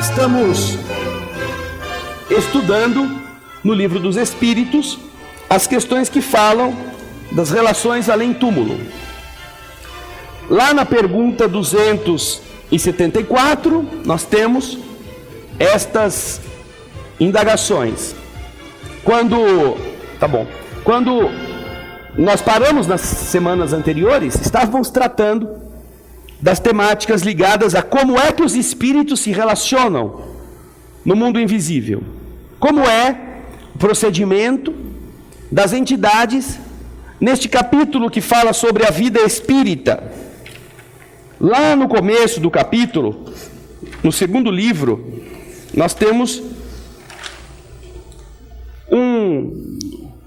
Estamos estudando no Livro dos Espíritos as questões que falam das relações além-túmulo. Lá na pergunta 274, nós temos estas indagações. Quando nós paramos nas semanas anteriores, estávamos tratando das temáticas ligadas a como é que os espíritos se relacionam no mundo invisível. Como é o procedimento das entidades neste capítulo que fala sobre a vida espírita. Lá no começo do capítulo, no segundo livro, nós temos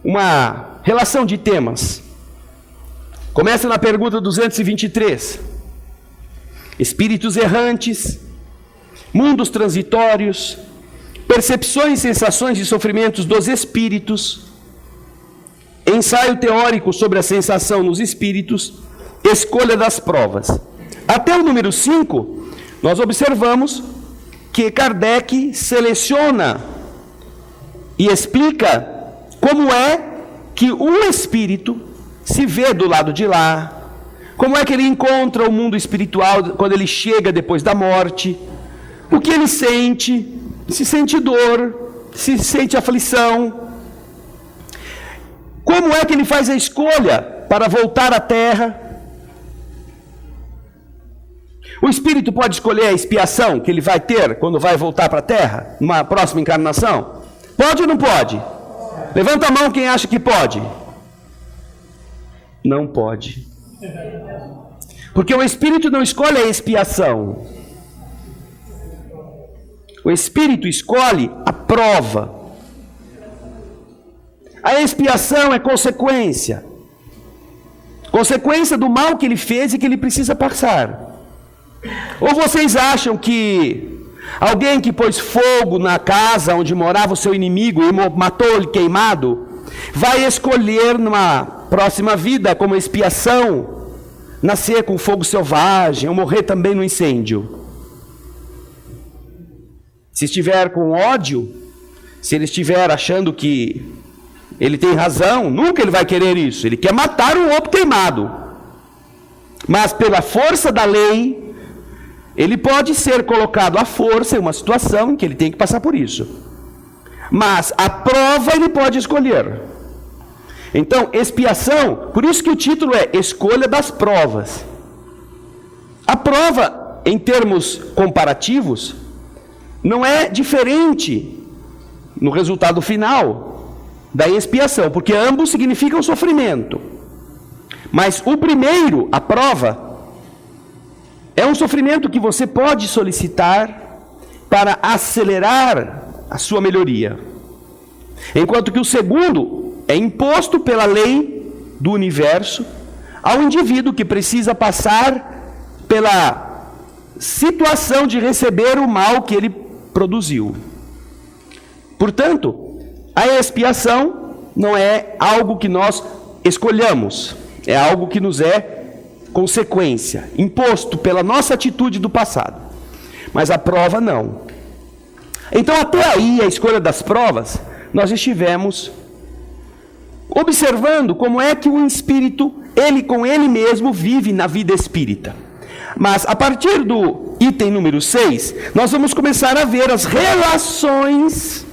uma relação de temas. Começa na pergunta 223. Espíritos errantes, mundos transitórios, percepções e sensações e sofrimentos dos espíritos, ensaio teórico sobre a sensação nos espíritos, escolha das provas. Até o número 5, nós observamos que Kardec seleciona e explica como é que o espírito se vê do lado de lá, como é que ele encontra o mundo espiritual quando ele chega depois da morte, o que ele sente, se sente dor, se sente aflição, como é que ele faz a escolha para voltar à Terra. O espírito pode escolher a expiação que ele vai ter quando vai voltar para a Terra, numa próxima encarnação? Pode ou não pode? Levanta a mão quem acha que pode. Não pode. Porque o espírito não escolhe a expiação. O espírito escolhe a prova. A expiação é consequência. Consequência do mal que ele fez e que ele precisa passar. Ou vocês acham que alguém que pôs fogo na casa onde morava o seu inimigo e matou-lhe queimado, vai escolher numa próxima vida como expiação nascer com fogo selvagem ou morrer também no incêndio? Se estiver com ódio, se ele estiver achando que ele tem razão, nunca ele vai querer isso. Ele quer matar um outro queimado. Mas pela força da lei, ele pode ser colocado à força em uma situação em que ele tem que passar por isso. Mas a prova ele pode escolher. Então, expiação, por isso que o título é Escolha das Provas. A prova, em termos comparativos, não é diferente no resultado final da expiação, porque ambos significam sofrimento. Mas o primeiro, a prova, é um sofrimento que você pode solicitar para acelerar a sua melhoria. Enquanto que o segundo é imposto pela lei do universo ao indivíduo que precisa passar pela situação de receber o mal que ele produziu. Portanto, a expiação não é algo que nós escolhamos, é algo que nos é consequência, imposto pela nossa atitude do passado. Mas a prova não. Então, até aí, a escolha das provas, nós estivemos observando como é que o espírito, ele com ele mesmo, vive na vida espírita. Mas a partir do item número 6, nós vamos começar a ver as relações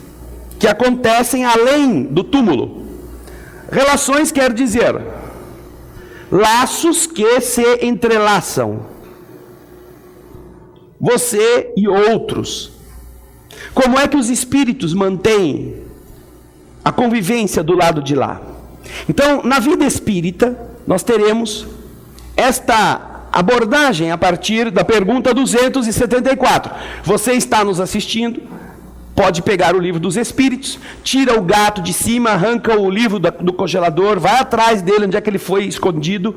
que acontecem além do túmulo. Relações quer dizer laços que se entrelaçam. Você e outros. Como é que os espíritos mantêm a convivência do lado de lá? Então, na vida espírita, nós teremos esta abordagem a partir da pergunta 274. Você está nos assistindo, pode pegar o livro dos Espíritos, tira o gato de cima, arranca o livro do congelador, vai atrás dele, onde é que ele foi escondido.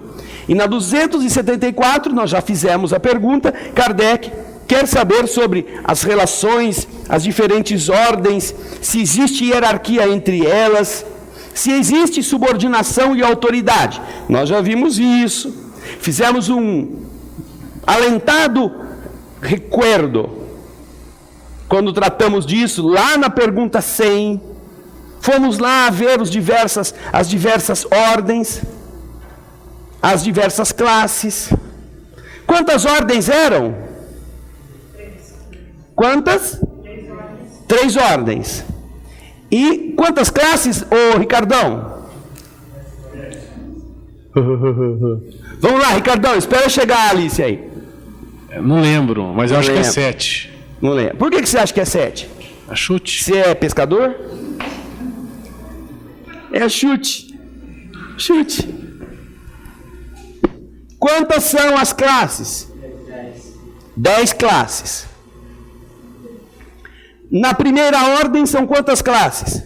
E na 274, nós já fizemos a pergunta, Kardec quer saber sobre as relações, as diferentes ordens, se existe hierarquia entre elas, se existe subordinação e autoridade. Nós já vimos isso. Fizemos um alentado recuerdo quando tratamos disso, lá na pergunta 100, fomos lá ver as diversas ordens, as diversas classes. Quantas ordens eram? Quantas? 3 ordens. E quantas classes, ô Ricardão? Vamos lá, Ricardão, espera chegar a Alice aí. Não lembro, mas eu acho que é 7. Não lembro. Por que você acha que é 7? A chute. Você é pescador? É chute. Chute. Quantas são as classes? 10 classes. Na primeira ordem são quantas classes?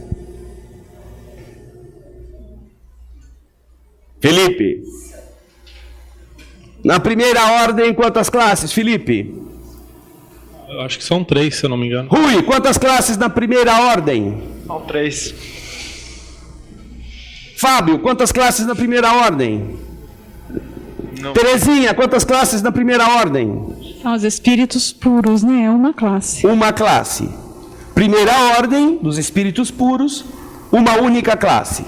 Felipe. Na primeira ordem, quantas classes, Felipe? Eu acho que são 3, se eu não me engano. Rui, quantas classes na primeira ordem? São 3. Fábio, quantas classes na primeira ordem? Não. Terezinha, quantas classes na primeira ordem? Os espíritos puros, né? É uma classe. Uma classe. Primeira ordem dos espíritos puros, uma única classe.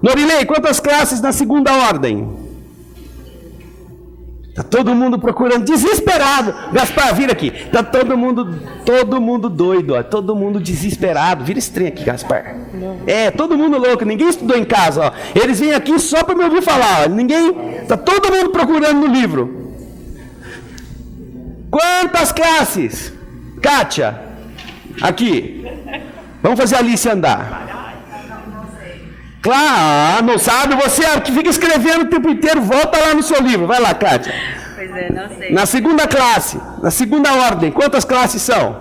Norilei, quantas classes na segunda ordem? Está todo mundo procurando, desesperado. Gaspar, vira aqui. Está todo mundo doido, ó. Todo mundo desesperado. Vira esse trem aqui, Gaspar. É, todo mundo louco. Ninguém estudou em casa, ó. Eles vêm aqui só para me ouvir falar, ó. Está todo mundo procurando no livro. Quantas classes? Kátia, aqui. Vamos fazer a Alice andar. Claro, não sabe, você que fica escrevendo o tempo inteiro, volta lá no seu livro. Vai lá, Kátia. Pois é, não sei. Na segunda classe, na segunda ordem, quantas classes são?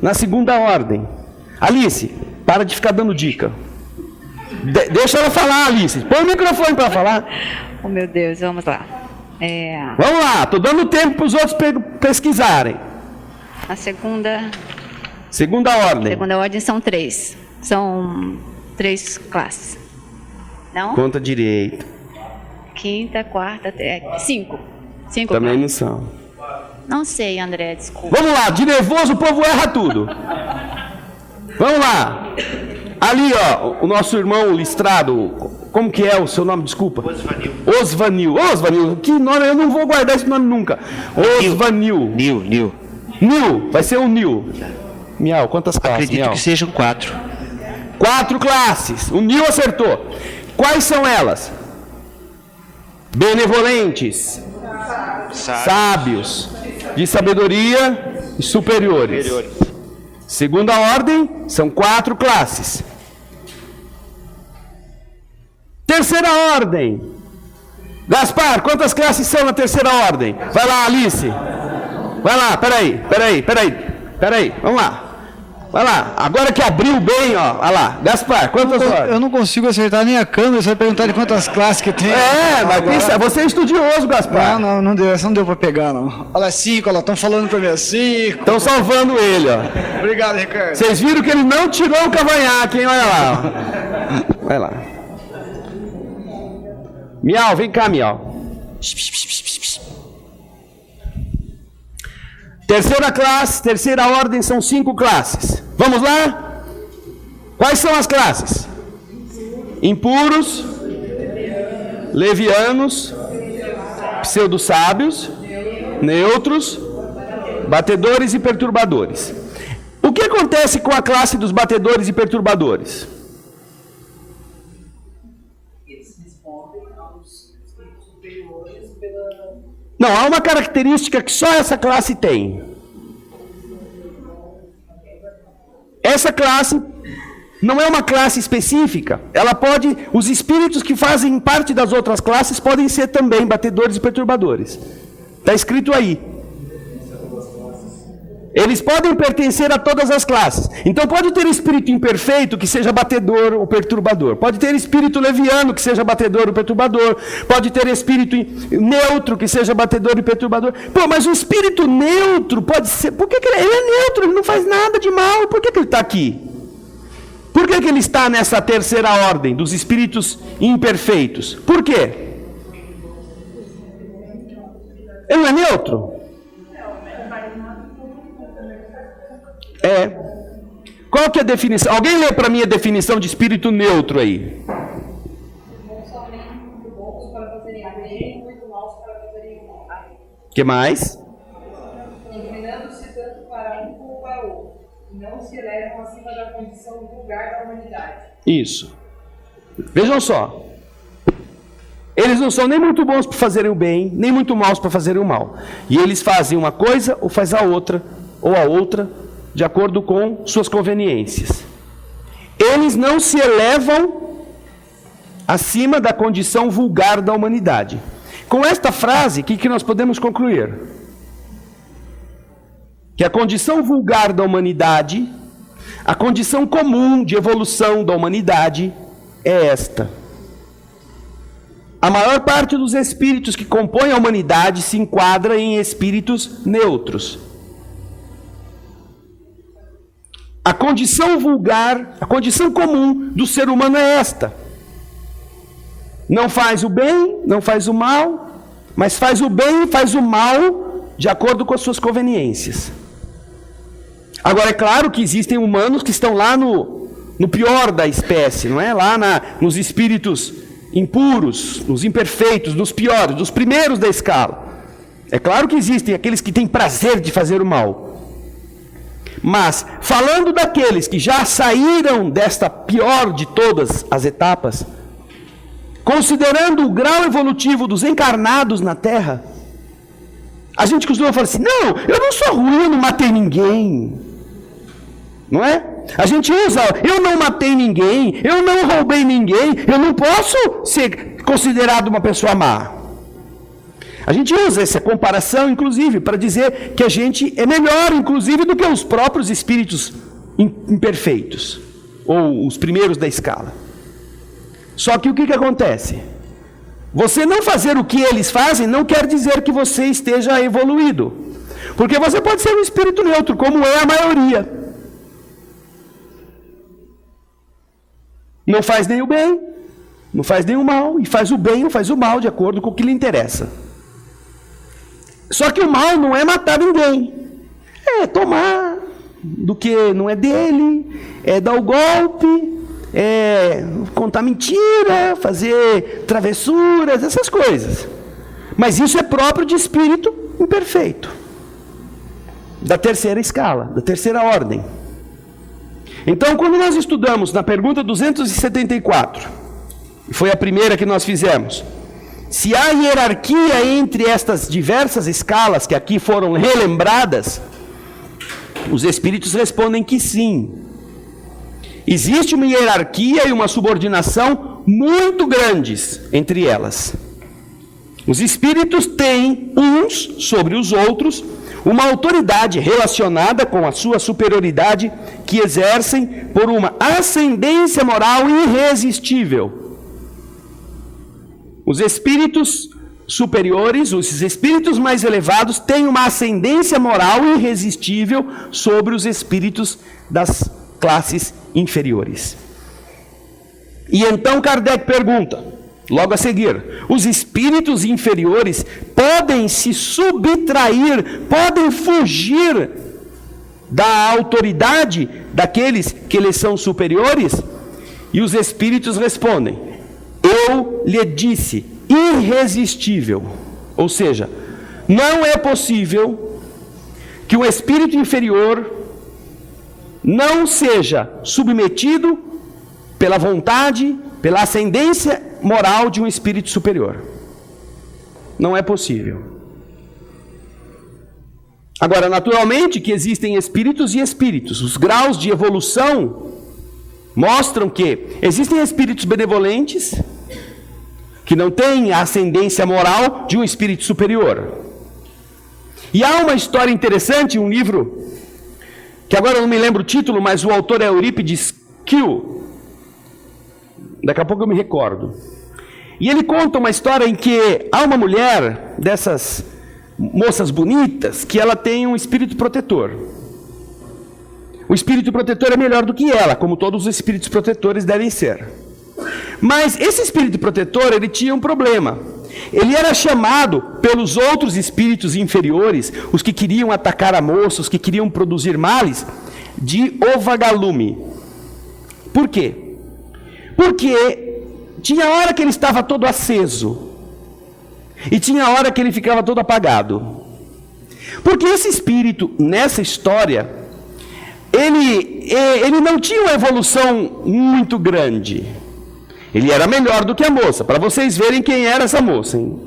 Na segunda ordem. Alice, para de ficar dando dica. Deixa ela falar, Alice. Põe o microfone para falar. Oh, meu Deus, vamos lá. Vamos lá, estou dando tempo para os outros pesquisarem. A segunda ordem. são 3. São 3 classes. Não? Conta direito. Quinta, quarta, 5. 5 Também não classes. são. Não sei, André, desculpa. Vamos lá, de nervoso o povo erra tudo. Vamos lá. Ali, ó, o nosso irmão listrado, como que é o seu nome, desculpa? Osvanil. Osvanil, que nome, eu não vou guardar esse nome nunca. Osvanil. Nil. Nil, vai ser o Nil. Miau, quantas classes, Acredito Miau? que sejam 4. 4 classes, o Nil acertou. Quais são elas? Benevolentes, sábios, de sabedoria e superiores. Segunda ordem, são 4 classes. Terceira ordem. Gaspar, quantas classes são na terceira ordem? Vai lá, Alice. Vai lá, peraí, vamos lá. Vai lá, agora que abriu bem, ó, olha lá. Gaspar, quantas ordens? Eu não consigo acertar nem a câmera, você vai perguntar de quantas classes que tem. Mas pensa, você é estudioso, Gaspar. Não deu, essa não deu pra pegar, não. Olha, 5, olha, estão falando pra mim, 5. Estão salvando ele, ó. Obrigado, Ricardo. Vocês viram que ele não tirou o cavanhaque, hein? Olha lá, ó. Vai lá. Miau, vem cá, Miau. Terceira classe, terceira ordem, são 5 classes. Vamos lá? Quais são as classes? Impuros, levianos, pseudo-sábios, neutros, batedores e perturbadores. O que acontece com a classe dos batedores e perturbadores? Não, há uma característica que só essa classe tem. Essa classe não é uma classe específica. Ela pode, os espíritos que fazem parte das outras classes podem ser também batedores e perturbadores. Está escrito aí. Eles podem pertencer a todas as classes. Então pode ter espírito imperfeito que seja batedor ou perturbador. Pode ter espírito leviano que seja batedor ou perturbador. Pode ter espírito neutro que seja batedor e perturbador. Pô, mas o espírito neutro pode ser... Por que ele é neutro? Ele não faz nada de mal. Por que ele está aqui? Por que ele está nessa terceira ordem dos espíritos imperfeitos? Por quê? Ele não é neutro? Qual que é a definição? Alguém lê para mim a definição de espírito neutro aí? O que mais? Inclinando-se tanto para um como para o outro, e não se elevam acima da condição vulgar da humanidade. Isso. Vejam só. Eles não são nem muito bons para fazerem o bem, nem muito maus para fazerem o mal. E eles fazem uma coisa ou faz a outra, de acordo com suas conveniências. Eles não se elevam acima da condição vulgar da humanidade. Com esta frase, o que nós podemos concluir? Que a condição vulgar da humanidade, a condição comum de evolução da humanidade é esta. A maior parte dos espíritos que compõem a humanidade se enquadra em espíritos neutros. A condição vulgar, a condição comum do ser humano é esta. Não faz o bem, não faz o mal, mas faz o bem e faz o mal de acordo com as suas conveniências. Agora, é claro que existem humanos que estão lá no pior da espécie, não é? Lá nos espíritos impuros, nos imperfeitos, nos piores, dos primeiros da escala. É claro que existem aqueles que têm prazer de fazer o mal. Mas, falando daqueles que já saíram desta pior de todas as etapas, considerando o grau evolutivo dos encarnados na Terra, a gente costuma falar assim, não, eu não sou ruim, eu não matei ninguém. Não é? A gente usa, eu não matei ninguém, eu não roubei ninguém, eu não posso ser considerado uma pessoa má. A gente usa essa comparação, inclusive, para dizer que a gente é melhor, inclusive, do que os próprios espíritos imperfeitos, ou os primeiros da escala. Só que o que acontece? Você não fazer o que eles fazem não quer dizer que você esteja evoluído. Porque você pode ser um espírito neutro, como é a maioria. Não faz nem o bem, não faz nem o mal, e faz o bem ou faz o mal de acordo com o que lhe interessa. Só que o mal não é matar ninguém. É tomar do que não é dele, é dar o golpe, é contar mentira, fazer travessuras, essas coisas. Mas isso é próprio de espírito imperfeito, da terceira escala, da terceira ordem. Então, quando nós estudamos na pergunta 274, foi a primeira que nós fizemos, se há hierarquia entre estas diversas escalas que aqui foram relembradas, os espíritos respondem que sim. Existe uma hierarquia e uma subordinação muito grandes entre elas. Os espíritos têm, uns sobre os outros, uma autoridade relacionada com a sua superioridade que exercem por uma ascendência moral irresistível. Os espíritos superiores, os espíritos mais elevados, têm uma ascendência moral irresistível sobre os espíritos das classes inferiores. E então Kardec pergunta, logo a seguir, os espíritos inferiores podem se subtrair, podem fugir da autoridade daqueles que lhes são superiores? E os espíritos respondem, eu lhe disse, irresistível. Ou seja, não é possível que o espírito inferior não seja submetido pela vontade, pela ascendência moral de um espírito superior. Não é possível. Agora, naturalmente que existem espíritos e espíritos. Os graus de evolução mostram que existem espíritos benevolentes que não têm a ascendência moral de um espírito superior. E há uma história interessante, um livro que agora eu não me lembro o título, mas o autor é Eurípides Kiel. Daqui a pouco eu me recordo. E ele conta uma história em que há uma mulher, dessas moças bonitas, que ela tem um espírito protetor. O espírito protetor é melhor do que ela, como todos os espíritos protetores devem ser. Mas esse espírito protetor, ele tinha um problema. Ele era chamado pelos outros espíritos inferiores, os que queriam atacar a moça, os que queriam produzir males, de O Vagalume. Por quê? Porque tinha hora que ele estava todo aceso e tinha hora que ele ficava todo apagado. Porque esse espírito, nessa história, ele não tinha uma evolução muito grande. Ele era melhor do que a moça, para vocês verem quem era essa moça, hein?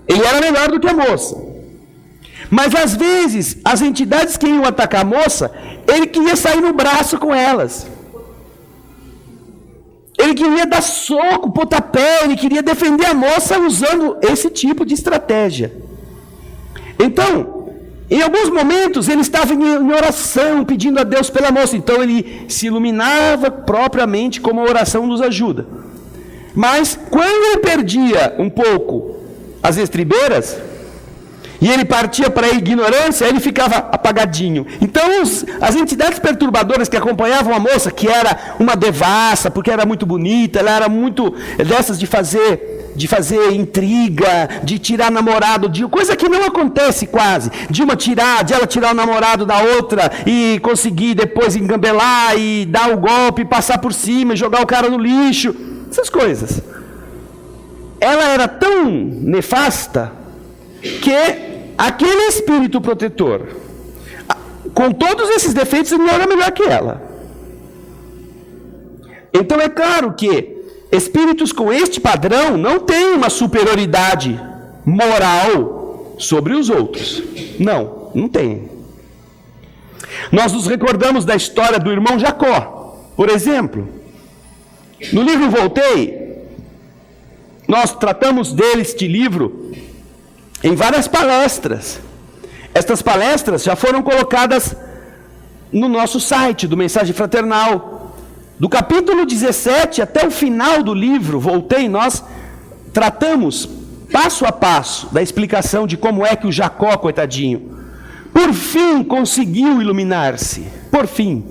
Ele era melhor do que a moça. Mas às vezes, as entidades que iam atacar a moça, ele queria sair no braço com elas. Ele queria dar soco, pontapé, ele queria defender a moça usando esse tipo de estratégia. Então, em alguns momentos, ele estava em oração, pedindo a Deus pela moça. Então, ele se iluminava propriamente como a oração nos ajuda. Mas, quando ele perdia um pouco as estribeiras, e ele partia para a ignorância, ele ficava apagadinho. Então, as entidades perturbadoras que acompanhavam a moça, que era uma devassa, porque era muito bonita, ela era muito dessas de fazer intriga, de tirar namorado, de coisa que não acontece quase, de ela tirar o namorado da outra e conseguir depois engambelar e dar o golpe, passar por cima, jogar o cara no lixo, essas coisas. Ela era tão nefasta que aquele espírito protetor, com todos esses defeitos, não era melhor que ela. Então é claro que espíritos com este padrão não têm uma superioridade moral sobre os outros. Não tem. Nós nos recordamos da história do irmão Jacó, por exemplo. No livro Voltei, nós tratamos deste livro em várias palestras. Estas palestras já foram colocadas no nosso site do Mensagem Fraternal. Do capítulo 17 até o final do livro Voltei, nós tratamos passo a passo da explicação de como é que o Jacó, coitadinho, por fim conseguiu iluminar-se. Por fim.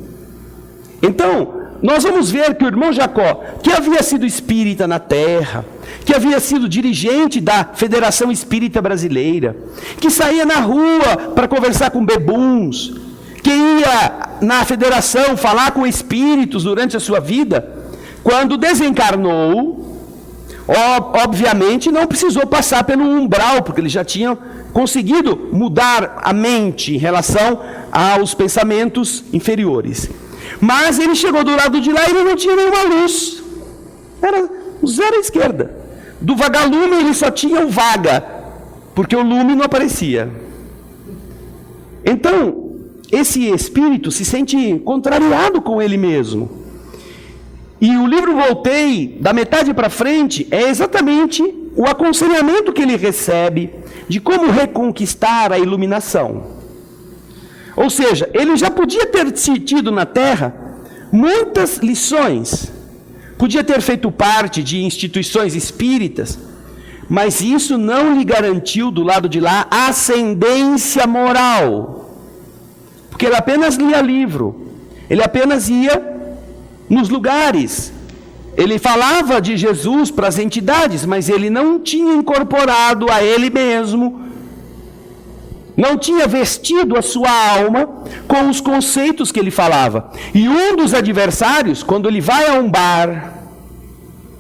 Então, nós vamos ver que o irmão Jacó, que havia sido espírita na terra, que havia sido dirigente da Federação Espírita Brasileira, que saía na rua para conversar com bebuns, que ia na federação falar com espíritos durante a sua vida, quando desencarnou, obviamente não precisou passar pelo umbral, porque ele já tinha conseguido mudar a mente em relação aos pensamentos inferiores. Mas ele chegou do lado de lá e ele não tinha nenhuma luz. Era zero à esquerda. Do vagalume ele só tinha o vaga, porque o lume não aparecia. Então, esse espírito se sente contrariado com ele mesmo. E o livro Voltei, da metade para frente, é exatamente o aconselhamento que ele recebe de como reconquistar a iluminação. Ou seja, ele já podia ter tido na Terra muitas lições, podia ter feito parte de instituições espíritas, mas isso não lhe garantiu do lado de lá ascendência moral, porque ele apenas lia livro, ele apenas ia nos lugares, ele falava de Jesus para as entidades, mas ele não tinha incorporado a ele mesmo, não tinha vestido a sua alma com os conceitos que ele falava. E um dos adversários, quando ele vai a um bar,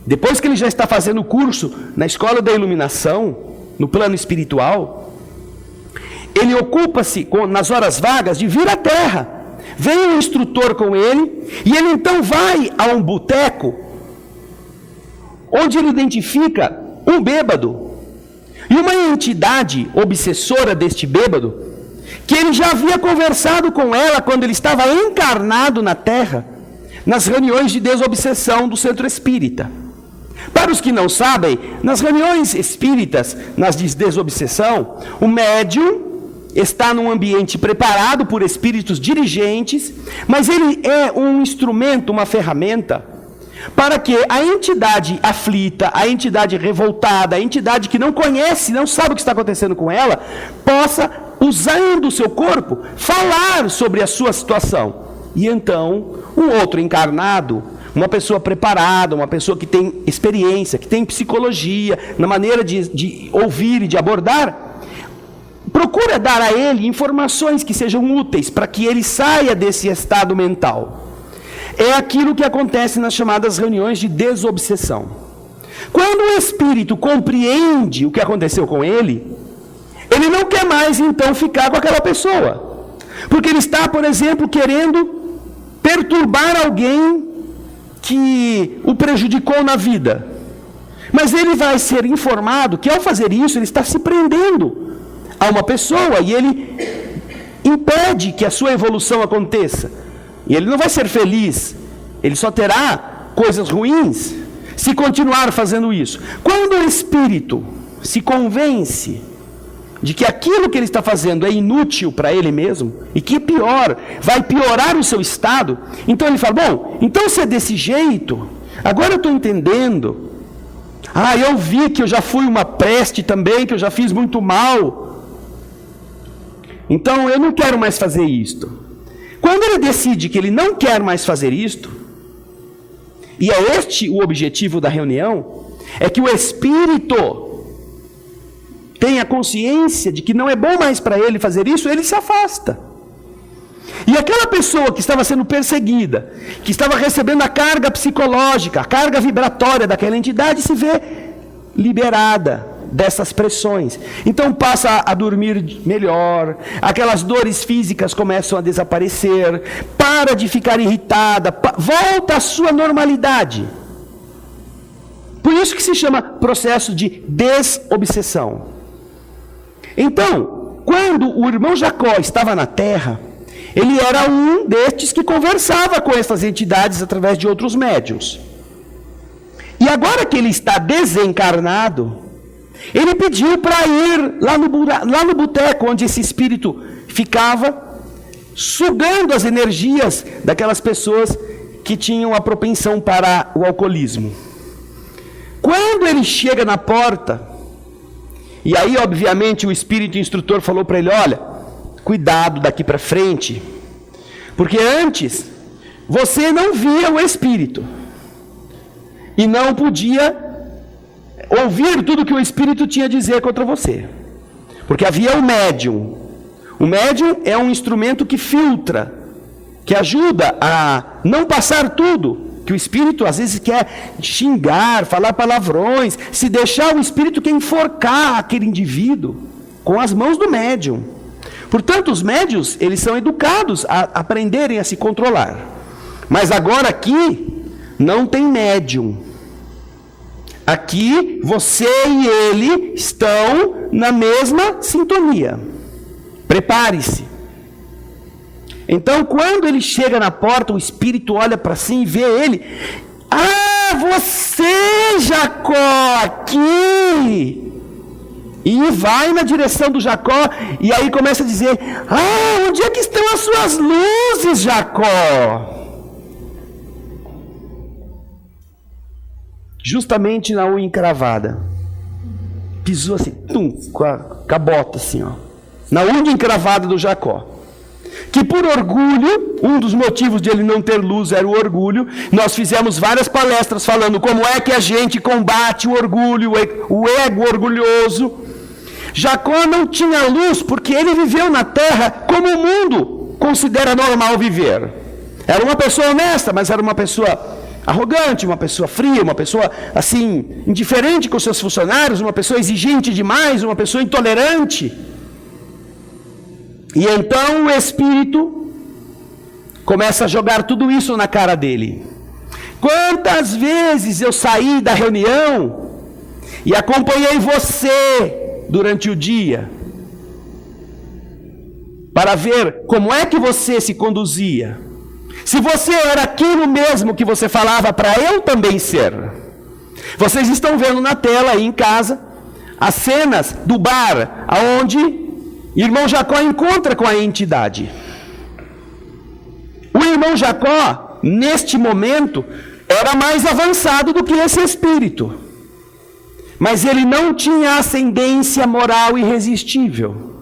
depois que ele já está fazendo o curso na Escola da Iluminação, no plano espiritual, ele ocupa-se, nas horas vagas, de vir à Terra. Vem um instrutor com ele, e ele então vai a um boteco, onde ele identifica um bêbado, e uma entidade obsessora deste bêbado, que ele já havia conversado com ela quando ele estava encarnado na Terra, nas reuniões de desobsessão do Centro Espírita. Para os que não sabem, nas reuniões espíritas, nas de desobsessão, o médium está num ambiente preparado por espíritos dirigentes, mas ele é um instrumento, uma ferramenta, para que a entidade aflita, a entidade revoltada, a entidade que não conhece, não sabe o que está acontecendo com ela, possa, usando o seu corpo, falar sobre a sua situação. E então, um outro encarnado, uma pessoa preparada, uma pessoa que tem experiência, que tem psicologia, na maneira de ouvir e de abordar, procura dar a ele informações que sejam úteis para que ele saia desse estado mental. É aquilo que acontece nas chamadas reuniões de desobsessão. Quando o espírito compreende o que aconteceu com ele, ele não quer mais então ficar com aquela pessoa. Porque ele está, por exemplo, querendo perturbar alguém que o prejudicou na vida. Mas ele vai ser informado que ao fazer isso, ele está se prendendo a uma pessoa e ele impede que a sua evolução aconteça. E ele não vai ser feliz, ele só terá coisas ruins se continuar fazendo isso. Quando o espírito se convence de que aquilo que ele está fazendo é inútil para ele mesmo, e que pior, vai piorar o seu estado, então ele fala, bom, então se é desse jeito, agora eu estou entendendo. Eu vi que eu já fui uma peste também, que eu já fiz muito mal. Então eu não quero mais fazer isto. Quando ele decide que ele não quer mais fazer isto, e é este o objetivo da reunião, é que o espírito tenha consciência de que não é bom mais para ele fazer isso, ele se afasta. E aquela pessoa que estava sendo perseguida, que estava recebendo a carga psicológica, a carga vibratória daquela entidade, se vê liberada dessas pressões. Então passa a dormir melhor, aquelas dores físicas começam a desaparecer, para de ficar irritada, volta à sua normalidade. Por isso que se chama processo de desobsessão. Então, quando o irmão Jacó estava na terra, ele era um destes que conversava com essas entidades através de outros médiuns. E agora que ele está desencarnado, ele pediu para ir lá no boteco onde esse espírito ficava, sugando as energias daquelas pessoas que tinham a propensão para o alcoolismo. Quando ele chega na porta, e aí obviamente o espírito instrutor falou para ele, olha, cuidado daqui para frente, porque antes você não via o espírito e não podia ouvir tudo que o espírito tinha a dizer contra você, porque havia o médium. O médium é um instrumento que filtra, que ajuda a não passar tudo que o espírito às vezes quer xingar, falar palavrões. Se deixar, o espírito quer enforcar aquele indivíduo com as mãos do médium. Portanto, os médiuns, eles são educados a aprenderem a se controlar. Mas agora aqui não tem médium. Aqui você e ele estão na mesma sintonia. Prepare-se. Então, quando ele chega na porta, o espírito olha para si e vê ele. Você, Jacó, aqui! E vai na direção do Jacó, e aí começa a dizer, onde é que estão as suas luzes, Jacó? Justamente na unha encravada. Pisou assim, com a bota assim, na unha encravada do Jacó. Que por orgulho, um dos motivos de ele não ter luz era o orgulho. Nós fizemos várias palestras falando como é que a gente combate o orgulho, o ego orgulhoso. Jacó não tinha luz porque ele viveu na terra como o mundo considera normal viver. Era uma pessoa honesta, mas era uma pessoa arrogante, uma pessoa fria, uma pessoa assim, indiferente com seus funcionários, uma pessoa exigente demais, uma pessoa intolerante. E então o espírito começa a jogar tudo isso na cara dele. Quantas vezes eu saí da reunião e acompanhei você durante o dia para ver como é que você se conduzia. Se você era aquilo mesmo que você falava para eu também ser. Vocês estão vendo na tela aí em casa as cenas do bar aonde irmão Jacó encontra com a entidade. O irmão Jacó, neste momento, era mais avançado do que esse espírito. Mas ele não tinha ascendência moral irresistível.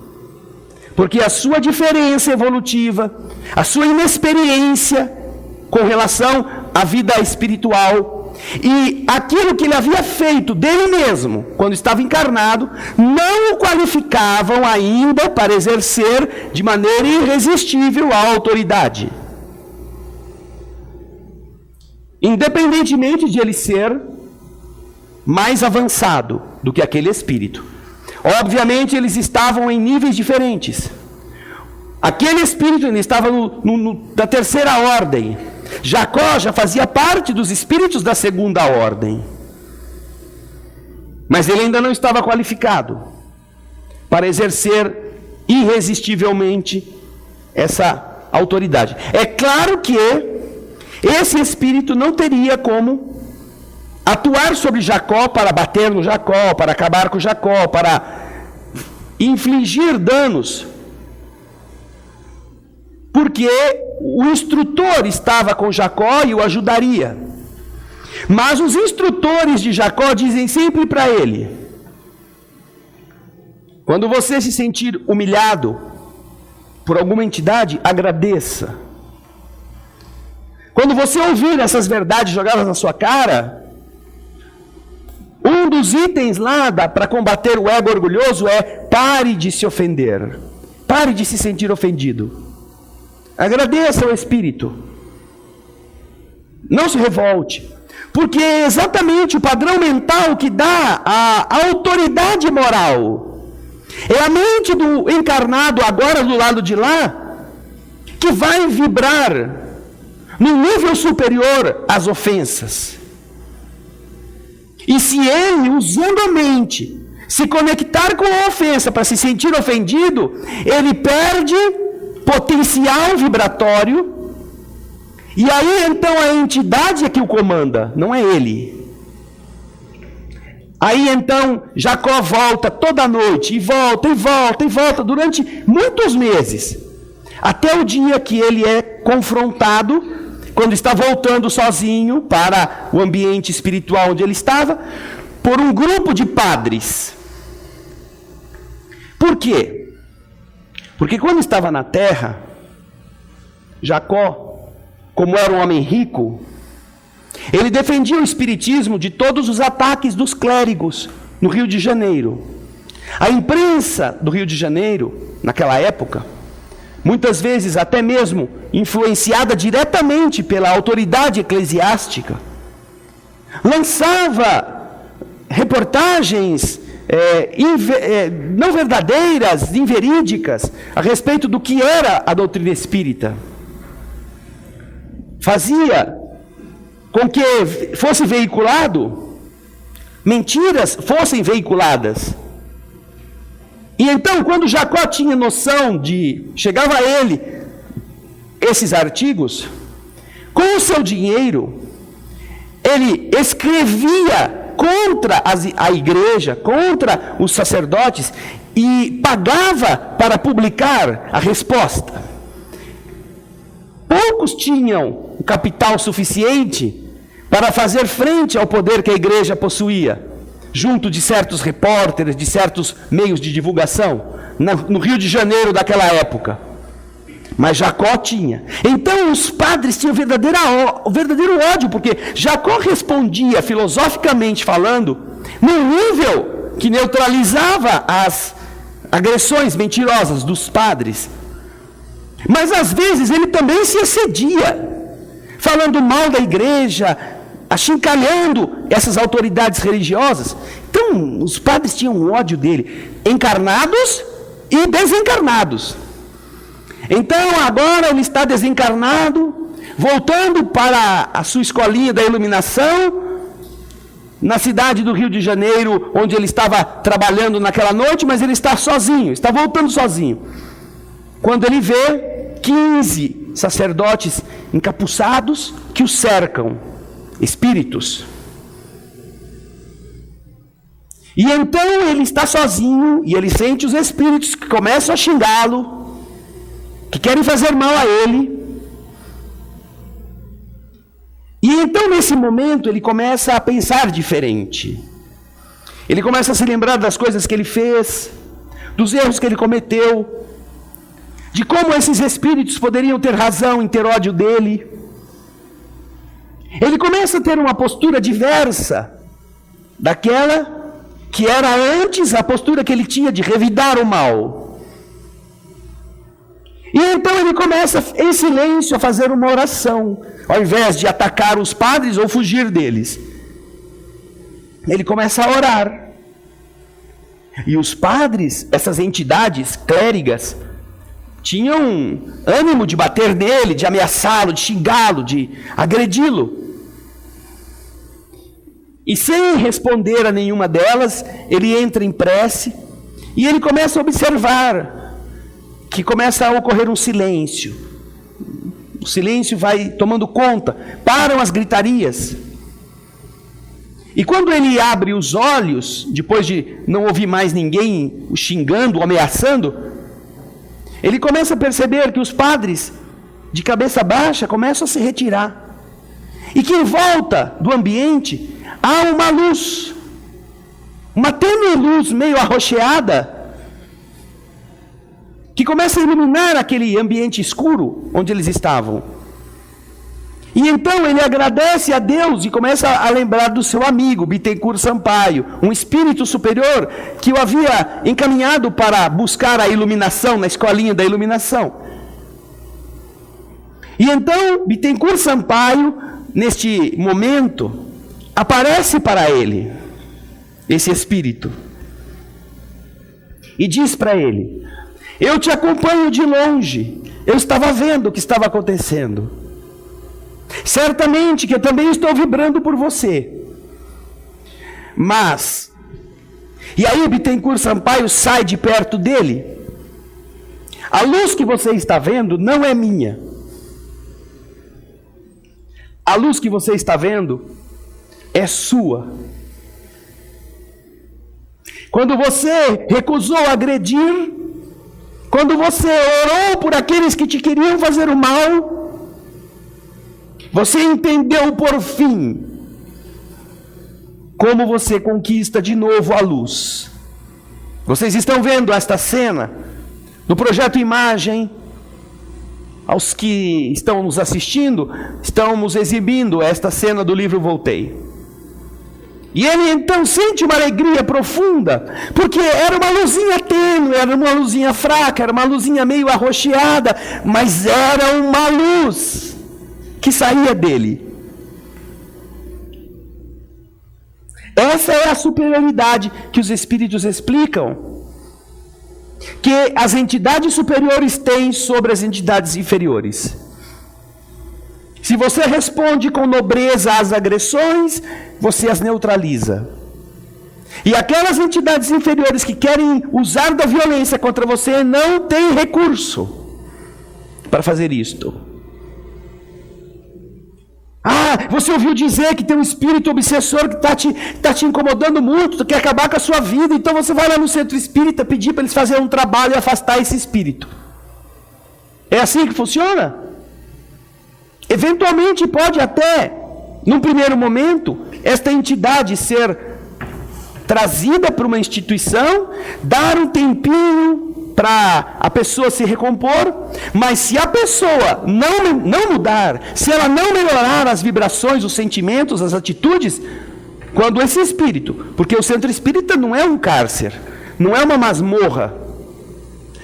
Porque a sua diferença evolutiva, a sua inexperiência com relação à vida espiritual, E aquilo que ele havia feito dele mesmo, quando estava encarnado, não o qualificavam ainda para exercer de maneira irresistível a autoridade. Independentemente de ele ser mais avançado do que aquele espírito. Obviamente, eles estavam em níveis diferentes. Aquele espírito ele estava da terceira ordem. Jacó já fazia parte dos espíritos da segunda ordem. Mas ele ainda não estava qualificado para exercer irresistivelmente essa autoridade. É claro que esse espírito não teria como atuar sobre Jacó para bater no Jacó, para acabar com Jacó, para infligir danos. Porque o instrutor estava com Jacó e o ajudaria. Mas os instrutores de Jacó dizem sempre para ele: quando você se sentir humilhado por alguma entidade, agradeça. Quando você ouvir essas verdades jogadas na sua cara, um dos itens lá para combater o ego orgulhoso é: pare de se ofender, pare de se sentir ofendido. Agradeça ao Espírito. Não se revolte. Porque é exatamente o padrão mental que dá a autoridade moral. É a mente do encarnado agora do lado de lá que vai vibrar num nível superior às ofensas. E se ele, usando a mente, se conectar com a ofensa para se sentir ofendido, ele perde potencial vibratório, e aí então a entidade é que o comanda, não é ele. Aí então Jacó volta toda noite, e volta, e volta, e volta, durante muitos meses, até o dia que ele é confrontado, quando está voltando sozinho para o ambiente espiritual onde ele estava, por um grupo de padres. Por quê? Porque quando estava na terra, Jacó, como era um homem rico, ele defendia o espiritismo de todos os ataques dos clérigos no Rio de Janeiro. A imprensa do Rio de Janeiro, naquela época, muitas vezes até mesmo influenciada diretamente pela autoridade eclesiástica, lançava reportagens não verdadeiras, inverídicas, a respeito do que era a doutrina espírita. Fazia com que fosse veiculado, mentiras fossem veiculadas. E então, quando Jacó tinha noção chegava a ele esses artigos, com o seu dinheiro, ele escrevia contra a igreja, contra os sacerdotes, e pagava para publicar a resposta. Poucos tinham o capital suficiente para fazer frente ao poder que a igreja possuía, junto de certos repórteres, de certos meios de divulgação, no Rio de Janeiro daquela época. Mas Jacó tinha. Então os padres tinham o verdadeiro ódio, porque Jacó respondia, filosoficamente falando, num nível que neutralizava as agressões mentirosas dos padres. Mas às vezes ele também se excedia, falando mal da igreja, achincalhando essas autoridades religiosas. Então os padres tinham um ódio dele, encarnados e desencarnados. Então agora ele está desencarnado, voltando para a sua escolinha da iluminação, na cidade do Rio de Janeiro, onde ele estava trabalhando naquela noite, mas ele está sozinho, está voltando sozinho. Quando ele vê 15 sacerdotes encapuçados que o cercam, espíritos. E então ele está sozinho e ele sente os espíritos que começam a xingá-lo, que querem fazer mal a ele. E então nesse momento ele começa a pensar diferente. Ele começa a se lembrar das coisas que ele fez, dos erros que ele cometeu, de como esses espíritos poderiam ter razão em ter ódio dele. ele começa a ter uma postura diversa daquela que era antes a postura que ele tinha de revidar o mal. E então ele começa em silêncio a fazer uma oração, ao invés de atacar os padres ou fugir deles. Ele começa a orar. E os padres, essas entidades clérigas, tinham ânimo de bater nele, de ameaçá-lo, de xingá-lo, de agredi-lo. E sem responder a nenhuma delas, ele entra em prece e ele começa a observar que começa a ocorrer um silêncio. O silêncio vai tomando conta, param as gritarias. E quando ele abre os olhos, depois de não ouvir mais ninguém o xingando, o ameaçando, ele começa a perceber que os padres, de cabeça baixa, começam a se retirar. E que em volta do ambiente há uma luz, uma tênue luz meio arroxeada, que começa a iluminar aquele ambiente escuro onde eles estavam. E então ele agradece a Deus e começa a lembrar do seu amigo, Bittencourt Sampaio, um espírito superior que o havia encaminhado para buscar a iluminação, na escolinha da iluminação. E então Bittencourt Sampaio, neste momento, aparece para ele, esse espírito, e diz para ele: eu te acompanho de longe, eu estava vendo o que estava acontecendo. Certamente que eu também estou vibrando por você. Mas, e aí Bittencourt Sampaio sai de perto dele. A luz que você está vendo não é minha. A luz que você está vendo é sua. Quando você recusou agredir, quando você orou por aqueles que te queriam fazer o mal, você entendeu por fim como você conquista de novo a luz. Vocês estão vendo esta cena no projeto Imagem. Aos que estão nos assistindo, estamos exibindo esta cena do livro Voltei. E ele então sente uma alegria profunda, porque era uma luzinha tênue, era uma luzinha fraca, era uma luzinha meio arroxeada, mas era uma luz que saía dele. Essa é a superioridade que os espíritos explicam, que as entidades superiores têm sobre as entidades inferiores. Se você responde com nobreza às agressões, você as neutraliza. E aquelas entidades inferiores que querem usar da violência contra você não têm recurso para fazer isto. Ah, você ouviu dizer que tem um espírito obsessor que está te incomodando muito, quer acabar com a sua vida, então você vai lá no centro espírita pedir para eles fazerem um trabalho e afastar esse espírito. É assim que funciona? Eventualmente pode até, num primeiro momento, esta entidade ser trazida para uma instituição, dar um tempinho para a pessoa se recompor, mas se a pessoa não mudar, se ela não melhorar as vibrações, os sentimentos, as atitudes, quando esse espírito, porque o centro espírita não é um cárcere, não é uma masmorra,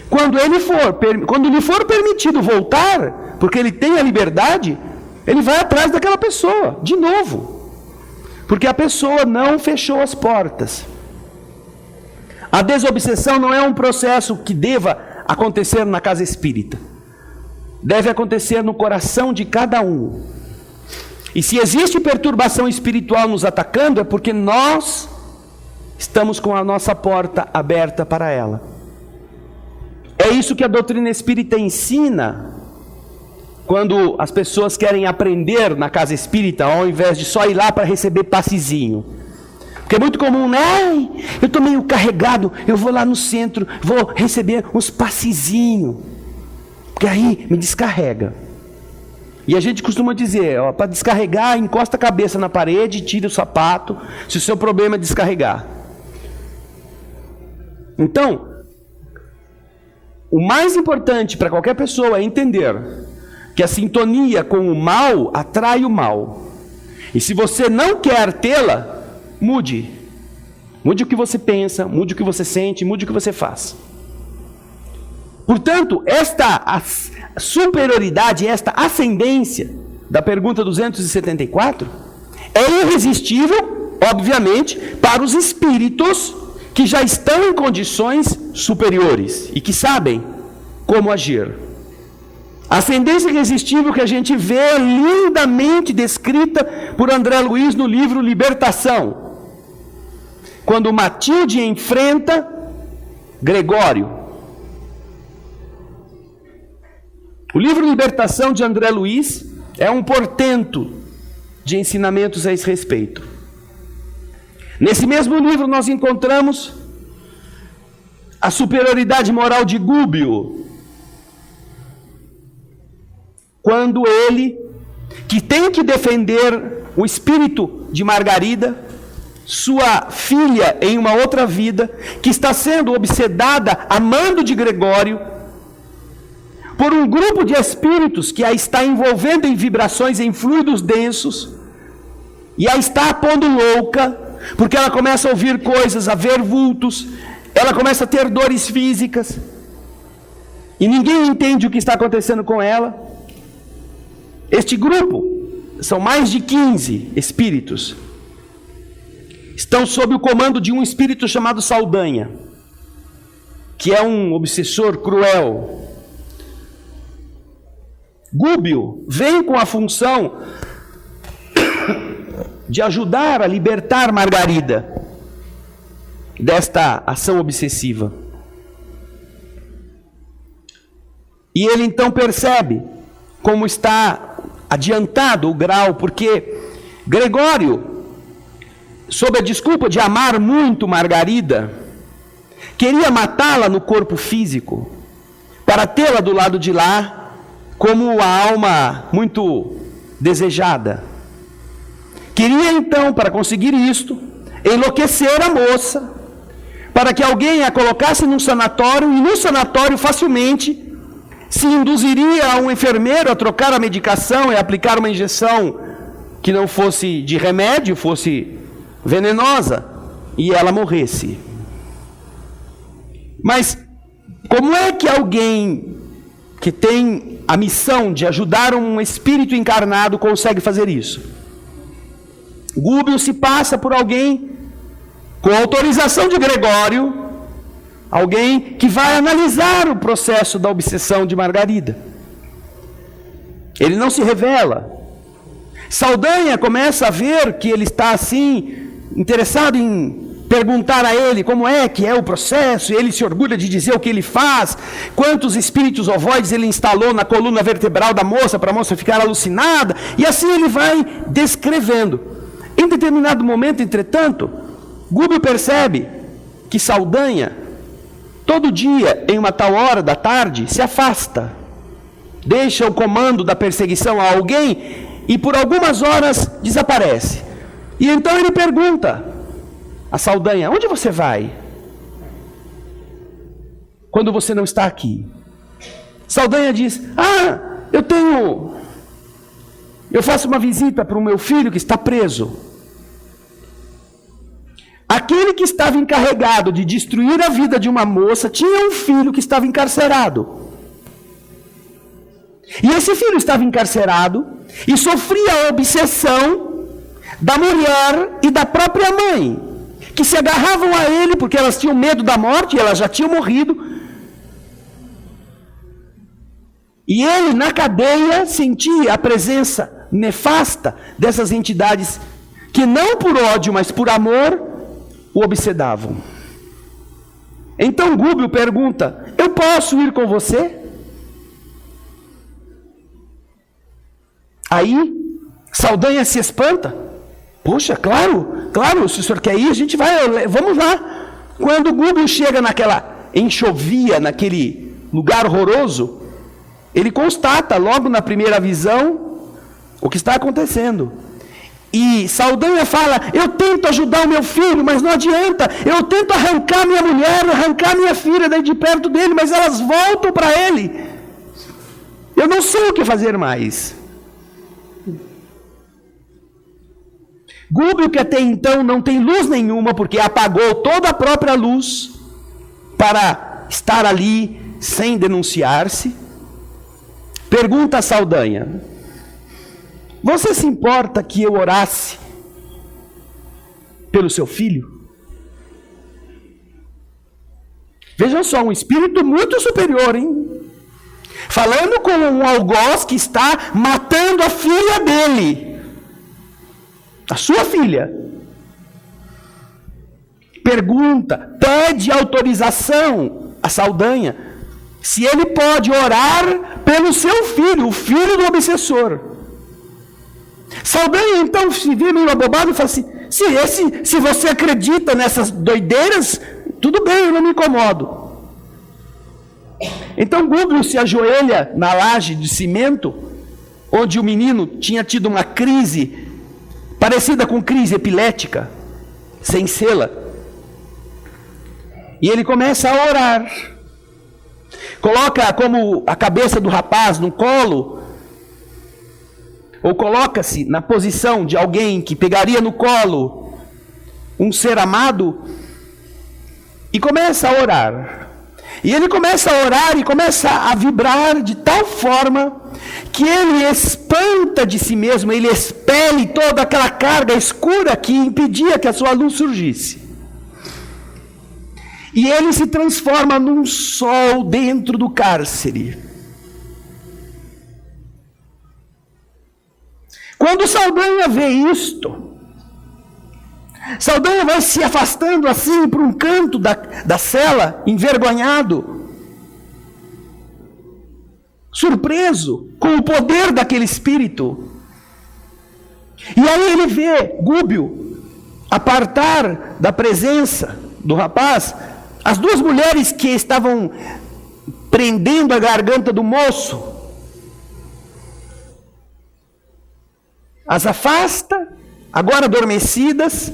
quando lhe for permitido voltar, porque ele tem a liberdade, ele vai atrás daquela pessoa, de novo, porque a pessoa não fechou as portas. A desobsessão não é um processo que deva acontecer na casa espírita. Deve acontecer no coração de cada um. E se existe perturbação espiritual nos atacando, é porque nós estamos com a nossa porta aberta para ela. É isso que a doutrina espírita ensina quando as pessoas querem aprender na casa espírita, ao invés de só ir lá para receber passezinho. Porque é muito comum, né? Ai, eu estou meio carregado, eu vou lá no centro, vou receber uns passezinhos, porque aí me descarrega. E a gente costuma dizer, para descarregar, encosta a cabeça na parede, tira o sapato, se o seu problema é descarregar. Então, o mais importante para qualquer pessoa é entender que a sintonia com o mal atrai o mal. E se você não quer tê-la, mude. Mude o que você pensa, mude o que você sente, mude o que você faz. Portanto, esta superioridade, esta ascendência da pergunta 274 é irresistível, obviamente, para os espíritos que já estão em condições superiores e que sabem como agir. A ascendência irresistível que a gente vê lindamente descrita por André Luiz no livro Libertação, quando Matilde enfrenta Gregório. O livro Libertação de André Luiz é um portento de ensinamentos a esse respeito. Nesse mesmo livro nós encontramos a superioridade moral de Gúbio, quando ele, que tem que defender o espírito de Margarida, sua filha em uma outra vida, que está sendo obsedada, amando de Gregório, por um grupo de espíritos que a está envolvendo em vibrações, em fluidos densos, e a está pondo louca, porque ela começa a ouvir coisas, a ver vultos, ela começa a ter dores físicas, e ninguém entende o que está acontecendo com ela. Este grupo, são mais de 15 espíritos, estão sob o comando de um espírito chamado Saldanha, que é um obsessor cruel. Gúbio vem com a função de ajudar a libertar Margarida desta ação obsessiva. E ele então percebe como está adiantado o grau, porque Gregório, sob a desculpa de amar muito Margarida, queria matá-la no corpo físico, para tê-la do lado de lá, como a alma muito desejada. Queria então, para conseguir isto, enlouquecer a moça, para que alguém a colocasse num sanatório, e no sanatório facilmente se induziria a um enfermeiro a trocar a medicação e aplicar uma injeção que não fosse de remédio, fosse venenosa, e ela morresse. Mas como é que alguém que tem a missão de ajudar um espírito encarnado consegue fazer isso? Gúbio se passa por alguém com autorização de Gregório, alguém que vai analisar o processo da obsessão de Margarida. Ele não se revela. Saldanha começa a ver que ele está assim, interessado em perguntar a ele como é que é o processo, e ele se orgulha de dizer o que ele faz, quantos espíritos ovoides ele instalou na coluna vertebral da moça, para a moça ficar alucinada, e assim ele vai descrevendo. Em determinado momento, entretanto, Gúbio percebe que Saldanha, todo dia, em uma tal hora da tarde, se afasta, deixa o comando da perseguição a alguém e por algumas horas desaparece. E então ele pergunta a Saldanha: onde você vai quando você não está aqui? Saldanha diz: eu faço uma visita para o meu filho que está preso. Aquele que estava encarregado de destruir a vida de uma moça tinha um filho que estava encarcerado. E esse filho estava encarcerado e sofria a obsessão da mulher e da própria mãe, que se agarravam a ele porque elas tinham medo da morte, e elas já tinham morrido. E ele, na cadeia, sentia a presença nefasta dessas entidades que não por ódio, mas por amor, o obsedavam. Então Gúbio pergunta: eu posso ir com você? Aí Saldanha se espanta: poxa, claro, se o senhor quer ir, a gente vai, vamos lá. Quando Gúbio chega naquela enxovia, naquele lugar horroroso, ele constata logo na primeira visão o que está acontecendo. E Saldanha fala: eu tento ajudar o meu filho, mas não adianta. Eu tento arrancar minha mulher, arrancar minha filha daí de perto dele, mas elas voltam para ele. Eu não sei o que fazer mais. Gúbio, que até então não tem luz nenhuma, porque apagou toda a própria luz para estar ali sem denunciar-se, pergunta a Saldanha: você se importa que eu orasse pelo seu filho? Vejam só, um espírito muito superior, hein? Falando com um algoz que está matando a filha dele, a sua filha. Pergunta, pede autorização a Saldanha, se ele pode orar pelo seu filho, o filho do obsessor. Saldanha então se vê meio abobado e fala assim: se você acredita nessas doideiras, tudo bem, eu não me incomodo. Então Gúbio se ajoelha na laje de cimento, onde o menino tinha tido uma crise parecida com crise epilética, sem sê-la. E ele começa a orar. Coloca como a cabeça do rapaz no colo, ou coloca-se na posição de alguém que pegaria no colo um ser amado, e começa a orar. E ele começa a orar e começa a vibrar de tal forma que ele espanta de si mesmo, ele expele toda aquela carga escura que impedia que a sua luz surgisse. E ele se transforma num sol dentro do cárcere. Quando Saldanha vê isto, Saldanha vai se afastando assim para um canto da cela, envergonhado, surpreso com o poder daquele espírito. E aí ele vê Gúbio apartar da presença do rapaz as duas mulheres que estavam prendendo a garganta do moço. As afasta, agora adormecidas.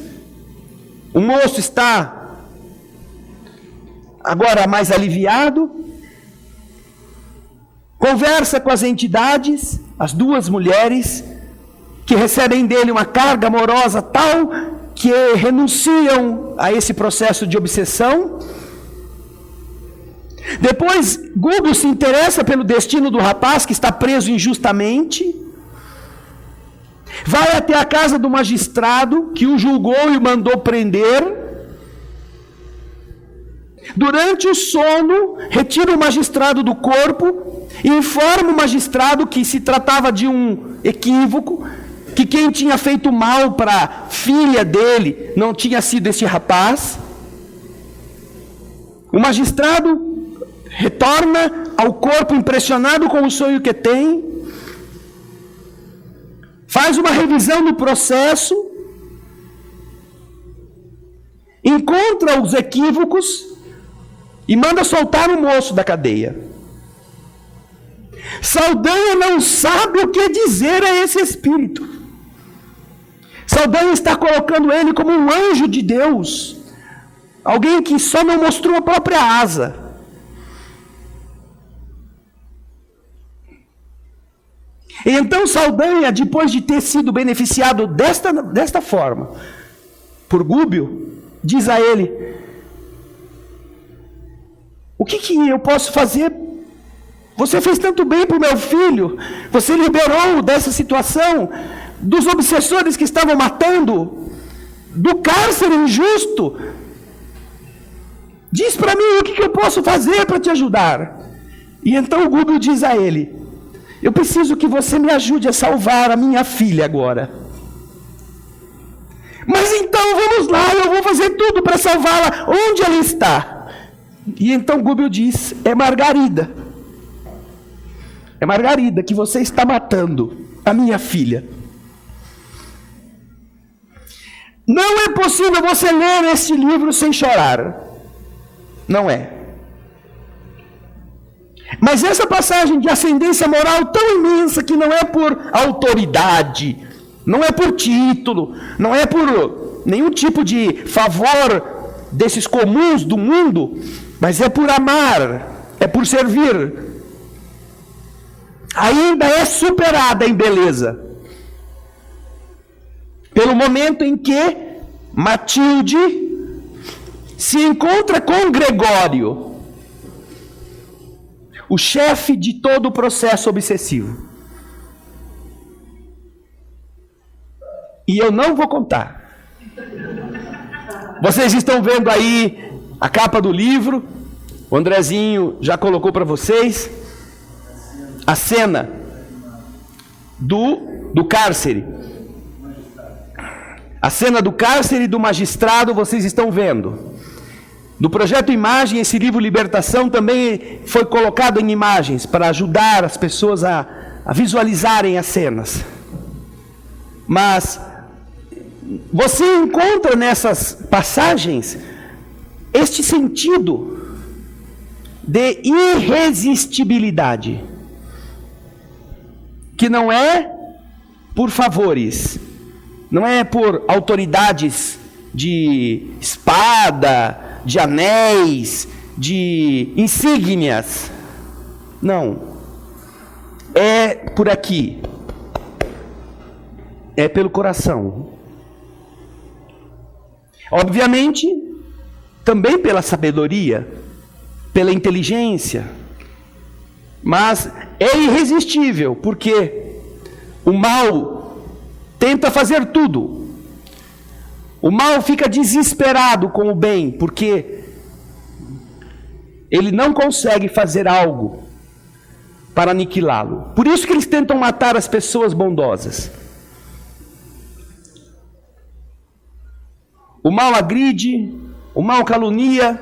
O moço está agora mais aliviado. Conversa com as entidades, as duas mulheres, que recebem dele uma carga amorosa tal que renunciam a esse processo de obsessão. Depois, Gúbio se interessa pelo destino do rapaz que está preso injustamente. Vai até a casa do magistrado que o julgou e o mandou prender. Durante o sono, retira o magistrado do corpo e informa o magistrado que se tratava de um equívoco, que quem tinha feito mal para a filha dele não tinha sido esse rapaz. O magistrado retorna ao corpo impressionado com o sonho que tem, faz uma revisão do processo, encontra os equívocos e manda soltar o moço da cadeia. Saldanha não sabe o que dizer a esse espírito. Saldanha está colocando ele como um anjo de Deus, alguém que só não mostrou a própria asa. E então Saldanha, depois de ter sido beneficiado desta forma por Gúbio, diz a ele: o que eu posso fazer? Você fez tanto bem para o meu filho, você liberou dessa situação, dos obsessores que estavam matando, do cárcere injusto. Diz para mim o que eu posso fazer para te ajudar. E então Gúbio diz a ele: eu preciso que você me ajude a salvar a minha filha agora. Mas então vamos lá, eu vou fazer tudo para salvá-la. Onde ela está? E então Gúbio diz: é Margarida. É Margarida que você está matando, a minha filha. Não é possível você ler este livro sem chorar. Não é. Mas essa passagem de ascendência moral tão imensa, que não é por autoridade, não é por título, não é por nenhum tipo de favor desses comuns do mundo, mas é por amar, é por servir, ainda é superada em beleza pelo momento em que Matilde se encontra com Gregório, o chefe de todo o processo obsessivo. E eu não vou contar. Vocês estão vendo aí a capa do livro, o Andrezinho já colocou para vocês a cena do cárcere. A cena do cárcere e do magistrado vocês estão vendo. No projeto Imagem, esse livro Libertação também foi colocado em imagens para ajudar as pessoas a visualizarem as cenas. Mas você encontra nessas passagens este sentido de irresistibilidade, que não é por favores, não é por autoridades de espada, de anéis, de insígnias. Não. É por aqui. É pelo coração. Obviamente, também pela sabedoria, pela inteligência. Mas é irresistível, porque o mal tenta fazer tudo. O mal fica desesperado com o bem, porque ele não consegue fazer algo para aniquilá-lo. Por isso que eles tentam matar as pessoas bondosas. O mal agride, o mal calunia,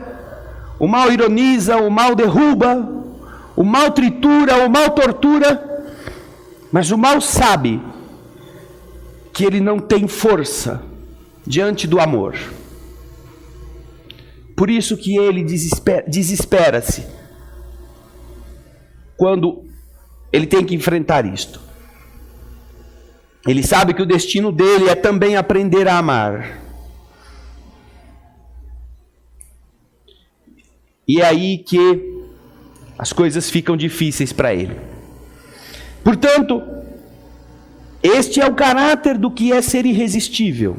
o mal ironiza, o mal derruba, o mal tritura, o mal tortura, mas o mal sabe que ele não tem força diante do amor. Por isso que ele desespera-se quando ele tem que enfrentar isto. Ele sabe que o destino dele é também aprender a amar. E é aí que as coisas ficam difíceis para ele. Portanto, este é o caráter do que é ser irresistível.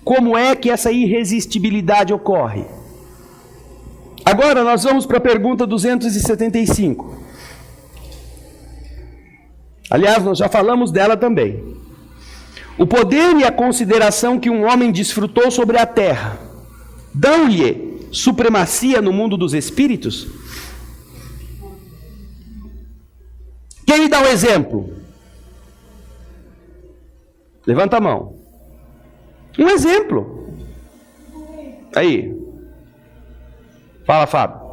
Como é que essa irresistibilidade ocorre? Agora nós vamos para a pergunta 275. Aliás, nós já falamos dela também. O poder e a consideração que um homem desfrutou sobre a terra dão-lhe supremacia no mundo dos espíritos? Quem me dá um exemplo? Levanta a mão. Um exemplo. Aí. Fala, Fábio.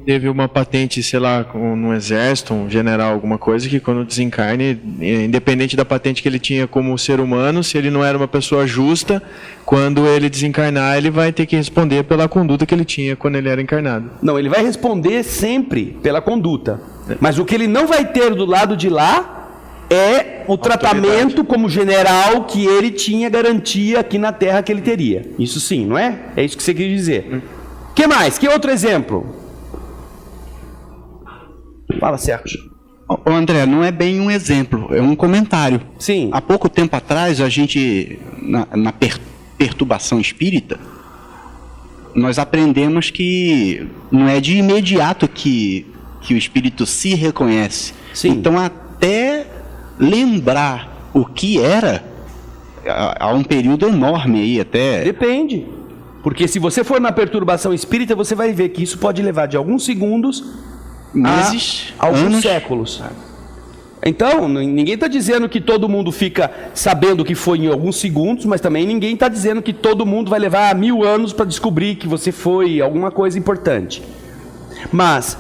Teve uma patente, sei lá, no exército, um general, alguma coisa, que quando desencarne, independente da patente que ele tinha como ser humano, se ele não era uma pessoa justa, quando ele desencarnar, ele vai ter que responder pela conduta que ele tinha quando ele era encarnado. Não, ele vai responder sempre pela conduta. Mas o que ele não vai ter do lado de lá é o tratamento como general que ele tinha garantia aqui na Terra que ele teria. Isso sim, não é? É isso que você quis dizer. Que mais? Que outro exemplo? Fala, Sérgio. Ô André, não é bem um exemplo, é um comentário. Sim. Há pouco tempo atrás, a gente, na perturbação espírita, nós aprendemos que não é de imediato que o espírito se reconhece. Sim. Então, até lembrar o que era, há um período enorme aí até... Depende. Porque se você for na perturbação espírita, você vai ver que isso pode levar de alguns segundos... meses, há alguns anos, séculos. Então, ninguém está dizendo que todo mundo fica sabendo que foi em alguns segundos, mas também ninguém está dizendo que todo mundo vai levar 1000 anos para descobrir que você foi alguma coisa importante. Mas,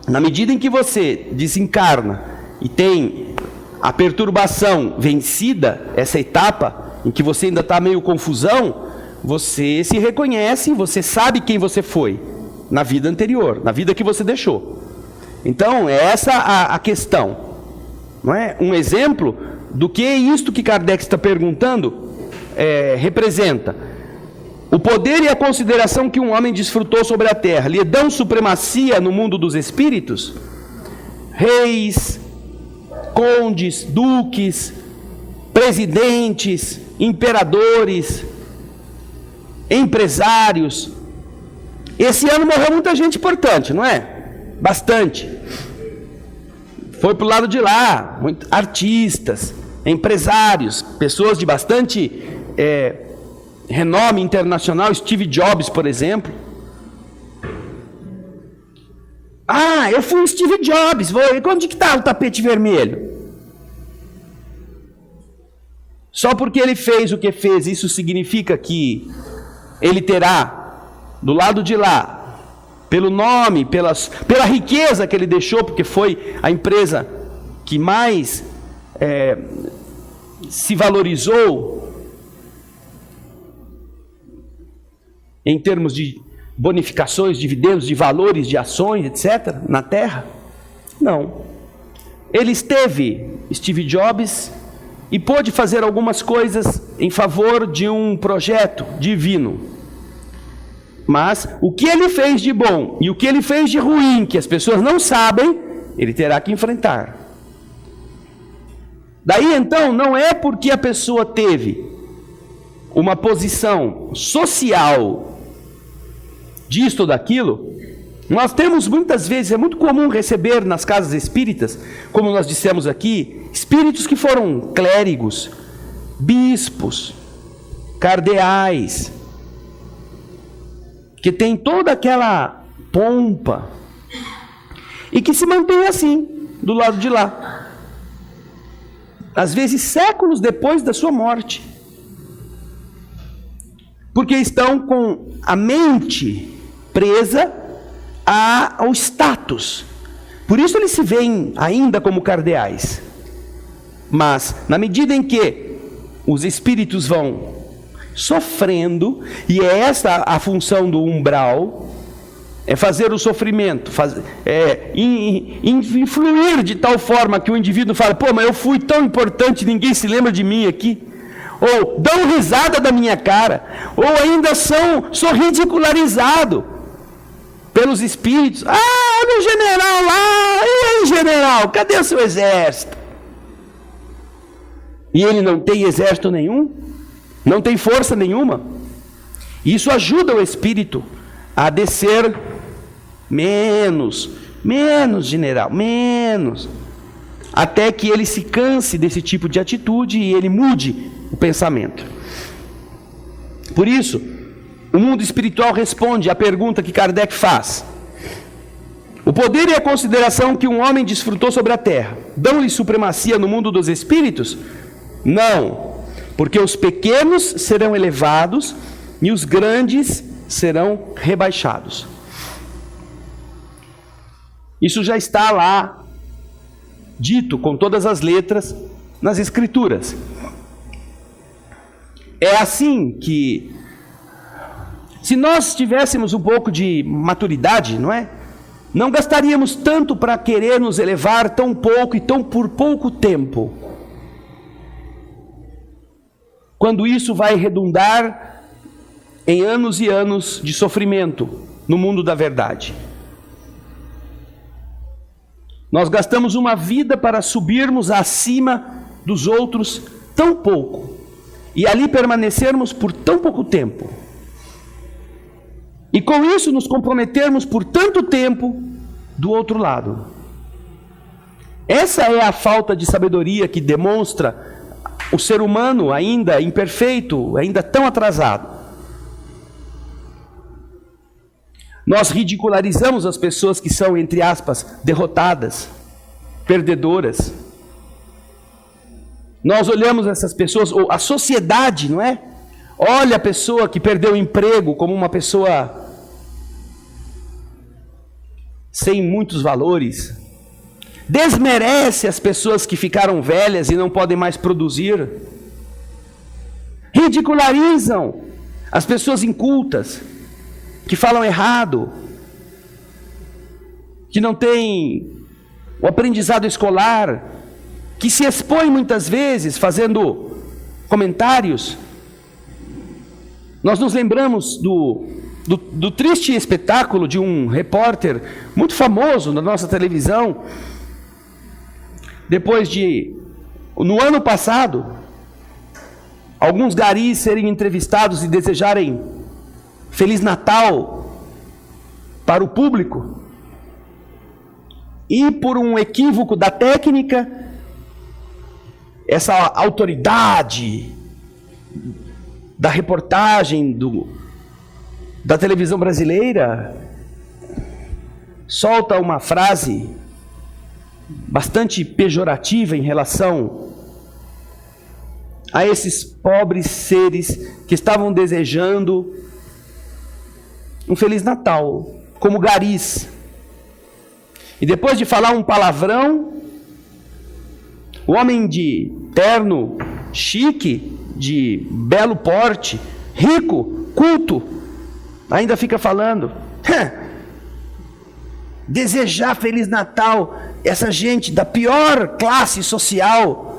na medida em que você desencarna e tem a perturbação vencida, essa etapa em que você ainda está meio confusão, você se reconhece, você sabe quem você foi na vida anterior, na vida que você deixou. Então, é essa a questão, não é? Um exemplo do que isto que Kardec está perguntando representa. O poder e a consideração que um homem desfrutou sobre a terra lhe dão supremacia no mundo dos espíritos? Reis, condes, duques, presidentes, imperadores, empresários. Esse ano morreu muita gente importante, não é? Bastante. Foi para o lado de lá, artistas, empresários, pessoas de bastante renome internacional, Steve Jobs, por exemplo. Ah, eu fui Steve Jobs, onde que está o tapete vermelho? Só porque ele fez o que fez, isso significa que ele terá, do lado de lá, pelo nome, pela riqueza que ele deixou, porque foi a empresa que mais se valorizou em termos de bonificações, dividendos, de valores, de ações, etc., na Terra? Não. Ele esteve, Steve Jobs, e pôde fazer algumas coisas em favor de um projeto divino. Mas o que ele fez de bom e o que ele fez de ruim, que as pessoas não sabem, ele terá que enfrentar. Daí então, não é porque a pessoa teve uma posição social disto ou daquilo. Nós temos muitas vezes, é muito comum receber nas casas espíritas, como nós dissemos aqui, espíritos que foram clérigos, bispos, cardeais, que tem toda aquela pompa e que se mantém assim, do lado de lá. Às vezes séculos depois da sua morte. Porque estão com a mente presa ao status. Por isso eles se veem ainda como cardeais. Mas, na medida em que os espíritos vão sofrendo, e é esta a função do umbral, é fazer o sofrimento, influir de tal forma que o indivíduo fala, pô, mas eu fui tão importante, ninguém se lembra de mim aqui. Ou dão risada da minha cara, ou ainda sou ridicularizado pelos espíritos. Ah, olha o general lá, e aí general, cadê o seu exército? E ele não tem exército nenhum, não tem força nenhuma. Isso ajuda o espírito a descer menos general, menos, até que ele se canse desse tipo de atitude e ele mude o pensamento. Por isso, o mundo espiritual responde à pergunta que Kardec faz: o poder e a consideração que um homem desfrutou sobre a terra dão-lhe supremacia no mundo dos espíritos? Não, porque os pequenos serão elevados e os grandes serão rebaixados. Isso já está lá dito com todas as letras nas Escrituras. É assim que, se nós tivéssemos um pouco de maturidade, não é? Não gastaríamos tanto para querer nos elevar tão pouco e tão por pouco tempo. Quando isso vai redundar em anos e anos de sofrimento no mundo da verdade. Nós gastamos uma vida para subirmos acima dos outros tão pouco, e ali permanecermos por tão pouco tempo. E com isso nos comprometermos por tanto tempo do outro lado. Essa é a falta de sabedoria que demonstra o ser humano ainda imperfeito, ainda tão atrasado. Nós ridicularizamos as pessoas que são, entre aspas, derrotadas, perdedoras. Nós olhamos essas pessoas, ou a sociedade, não é? Olha a pessoa que perdeu o emprego como uma pessoa sem muitos valores. Desmerece as pessoas que ficaram velhas e não podem mais produzir. Ridicularizam as pessoas incultas, que falam errado, que não têm o aprendizado escolar, que se expõem muitas vezes fazendo comentários. Nós nos lembramos do triste espetáculo de um repórter muito famoso na nossa televisão, no ano passado, alguns garis serem entrevistados e desejarem Feliz Natal para o público, e por um equívoco da técnica, essa autoridade da reportagem da televisão brasileira solta uma frase bastante pejorativa em relação a esses pobres seres que estavam desejando um Feliz Natal, como garis. E depois de falar um palavrão, o homem de terno chique, de belo porte, rico, culto, ainda fica falando: desejar Feliz Natal, essa gente da pior classe social,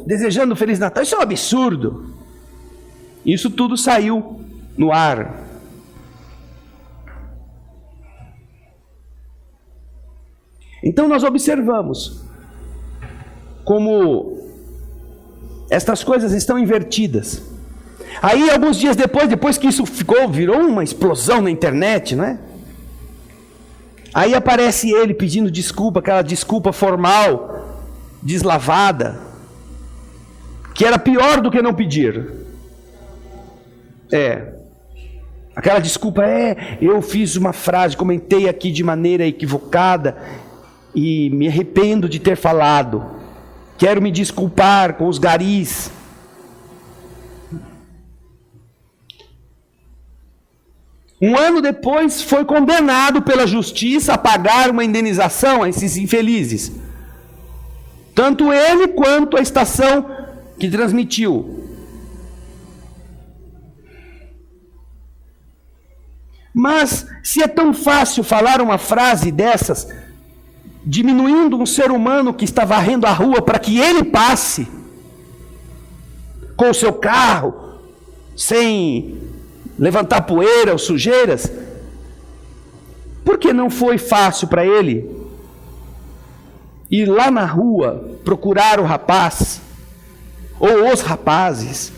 desejando Feliz Natal, isso é um absurdo. Isso tudo saiu no ar. Então nós observamos como estas coisas estão invertidas. Aí alguns dias depois que isso virou uma explosão na internet, não é? Aí aparece ele pedindo desculpa, aquela desculpa formal, deslavada, que era pior do que não pedir. Aquela desculpa eu fiz uma frase, comentei aqui de maneira equivocada e me arrependo de ter falado. Quero me desculpar com os garis. Um ano depois foi condenado pela justiça a pagar uma indenização a esses infelizes. Tanto ele quanto a estação que transmitiu. Mas se é tão fácil falar uma frase dessas, diminuindo um ser humano que está varrendo a rua para que ele passe com o seu carro, sem levantar poeira ou sujeiras, por que não foi fácil para ele ir lá na rua procurar o rapaz ou os rapazes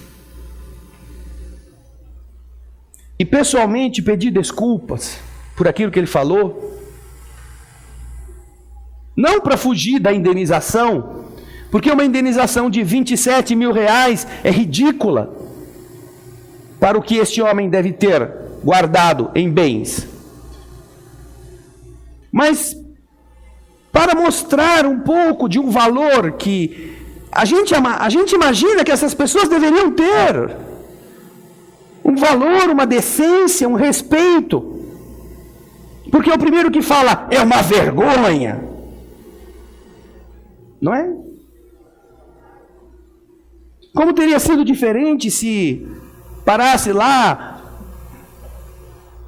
e pessoalmente pedir desculpas por aquilo que ele falou? Não para fugir da indenização, porque uma indenização de 27 mil reais é ridícula para o que este homem deve ter guardado em bens, mas para mostrar um pouco de um valor que a gente imagina que essas pessoas deveriam ter, um valor, uma decência, um respeito, porque o primeiro que fala é uma vergonha, não é? Como teria sido diferente se parasse lá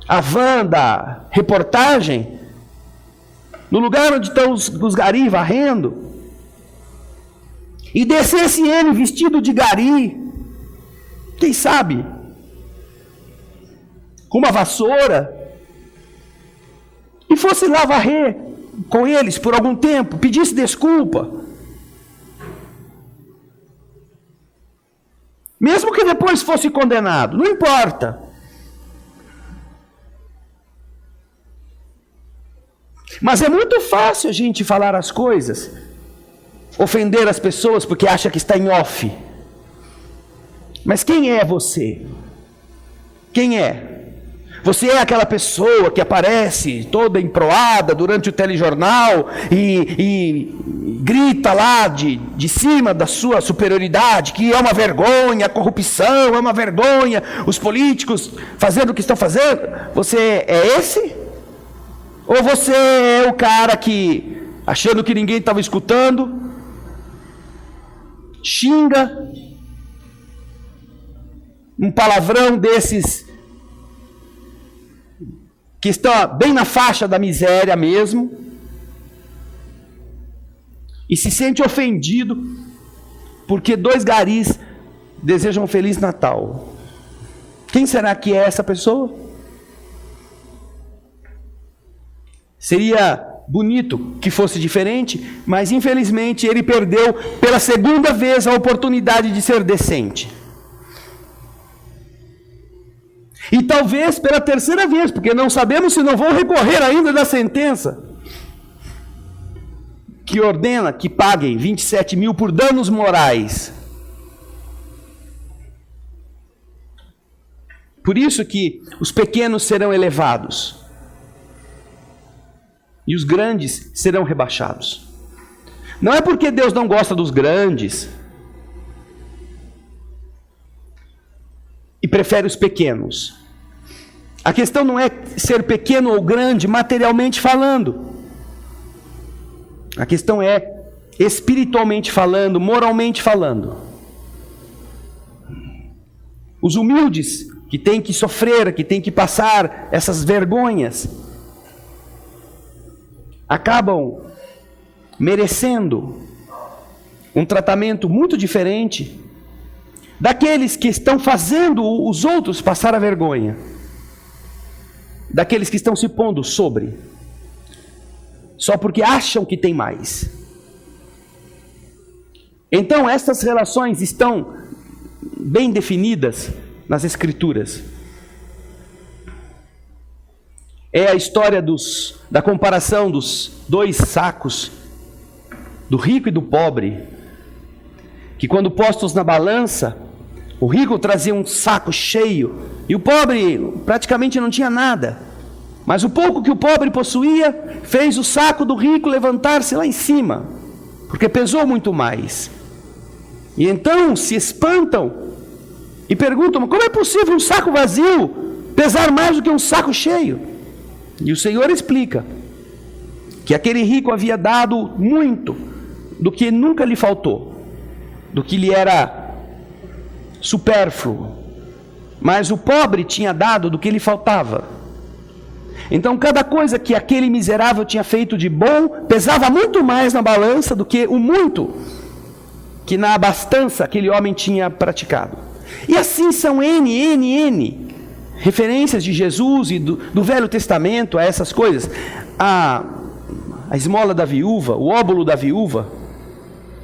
a van da reportagem, no lugar onde estão os gari varrendo, e descesse ele vestido de gari, quem sabe, com uma vassoura, e fosse lá varrer com eles por algum tempo, pedisse desculpa, mesmo que depois fosse condenado, não importa. Mas é muito fácil a gente falar as coisas, ofender as pessoas porque acha que está em off. Mas quem é você? Quem é? Você é aquela pessoa que aparece toda emproada durante o telejornal e grita lá de cima da sua superioridade, que é uma vergonha, a corrupção é uma vergonha, os políticos fazendo o que estão fazendo? Você é esse? Ou você é o cara que, achando que ninguém estava escutando, xinga um palavrão desses que está bem na faixa da miséria mesmo, e se sente ofendido porque dois garis desejam um Feliz Natal? Quem será que é essa pessoa? Seria bonito que fosse diferente, mas infelizmente ele perdeu pela segunda vez a oportunidade de ser decente. E talvez pela terceira vez, porque não sabemos se não vão recorrer ainda da sentença que ordena que paguem 27 mil por danos morais. Por isso que os pequenos serão elevados e os grandes serão rebaixados. Não é porque Deus não gosta dos grandes e prefere os pequenos. A questão não é ser pequeno ou grande materialmente falando. A questão é espiritualmente falando, moralmente falando. Os humildes que têm que sofrer, que têm que passar essas vergonhas, acabam merecendo um tratamento muito diferente daqueles que estão fazendo os outros passar a vergonha, daqueles que estão se pondo sobre, só porque acham que tem mais. Então, essas relações estão bem definidas nas Escrituras. É a história da comparação dos dois sacos, do rico e do pobre, que quando postos na balança, o rico trazia um saco cheio e o pobre praticamente não tinha nada. Mas o pouco que o pobre possuía fez o saco do rico levantar-se lá em cima, porque pesou muito mais. E então se espantam e perguntam: como é possível um saco vazio pesar mais do que um saco cheio? E o Senhor explica que aquele rico havia dado muito do que nunca lhe faltou, do que lhe era supérfluo, mas o pobre tinha dado do que lhe faltava. Então cada coisa que aquele miserável tinha feito de bom pesava muito mais na balança do que o muito que na abastança aquele homem tinha praticado. E assim são N referências de Jesus e do Velho Testamento a essas coisas. A esmola da viúva, o óbolo da viúva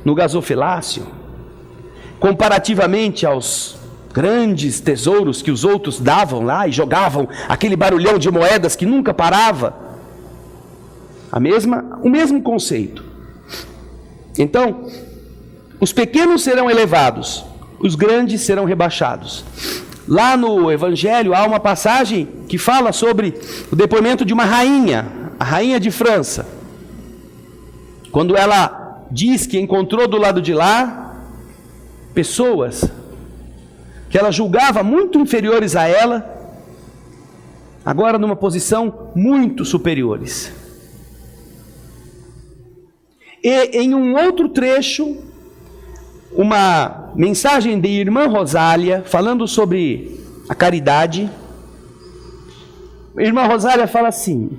no gasofilácio, comparativamente aos grandes tesouros que os outros davam lá e jogavam aquele barulhão de moedas que nunca parava. O mesmo conceito. Então, os pequenos serão elevados, os grandes serão rebaixados. Lá no Evangelho há uma passagem que fala sobre o depoimento de uma rainha, a rainha de França. Quando ela diz que encontrou do lado de lá pessoas que ela julgava muito inferiores a ela, agora numa posição muito superiores. E em um outro trecho, uma mensagem de Irmã Rosália, falando sobre a caridade. Irmã Rosália fala assim: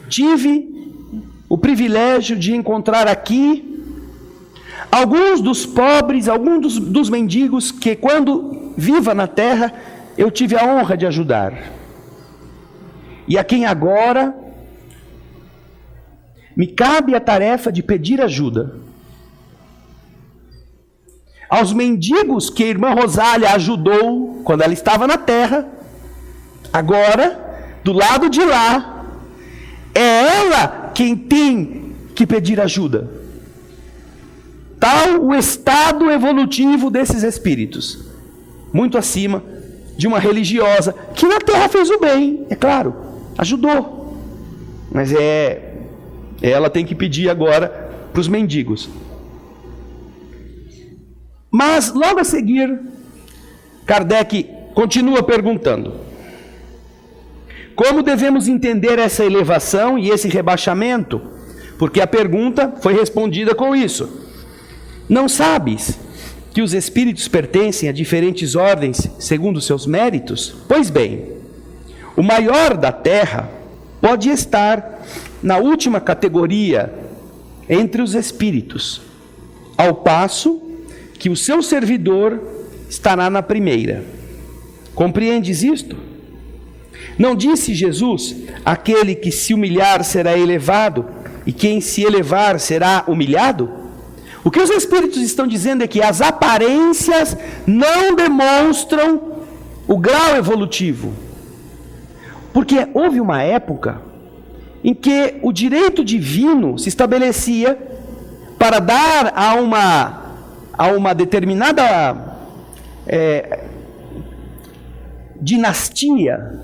tive o privilégio de encontrar aqui alguns dos pobres, alguns dos mendigos que, quando viva na terra, eu tive a honra de ajudar. E a quem agora me cabe a tarefa de pedir ajuda. Aos mendigos que a irmã Rosália ajudou quando ela estava na terra, agora, do lado de lá, é ela quem tem que pedir ajuda. Tal o estado evolutivo desses espíritos, muito acima de uma religiosa que na terra fez o bem, é claro, ajudou, mas ela tem que pedir agora para os mendigos. Mas logo a seguir, Kardec continua perguntando: como devemos entender essa elevação e esse rebaixamento? Porque a pergunta foi respondida com isso: não sabes que os espíritos pertencem a diferentes ordens segundo seus méritos? Pois bem, o maior da terra pode estar na última categoria entre os espíritos, ao passo que o seu servidor estará na primeira. Compreendes isto? Não disse Jesus: aquele que se humilhar será elevado, e quem se elevar será humilhado? O que os Espíritos estão dizendo é que as aparências não demonstram o grau evolutivo. Porque houve uma época em que o direito divino se estabelecia para dar a uma determinada dinastia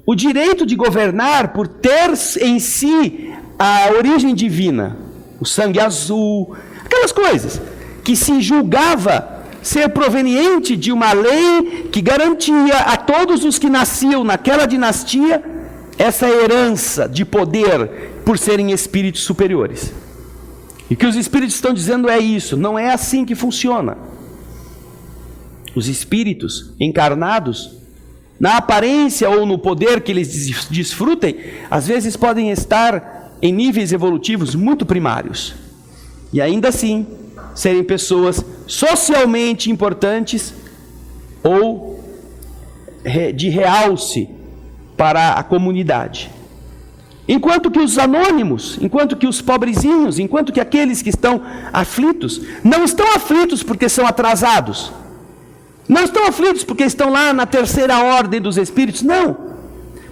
o direito de governar por ter em si a origem divina, o sangue azul, aquelas coisas que se julgava ser proveniente de uma lei que garantia a todos os que nasciam naquela dinastia essa herança de poder por serem espíritos superiores. E o que os espíritos estão dizendo é isso, não é assim que funciona. Os espíritos encarnados, na aparência ou no poder que eles desfrutem, às vezes podem estar em níveis evolutivos muito primários. E ainda assim, serem pessoas socialmente importantes ou de realce para a comunidade. Enquanto que os anônimos, enquanto que os pobrezinhos, enquanto que aqueles que estão aflitos, não estão aflitos porque são atrasados. Não estão aflitos porque estão lá na terceira ordem dos espíritos, não.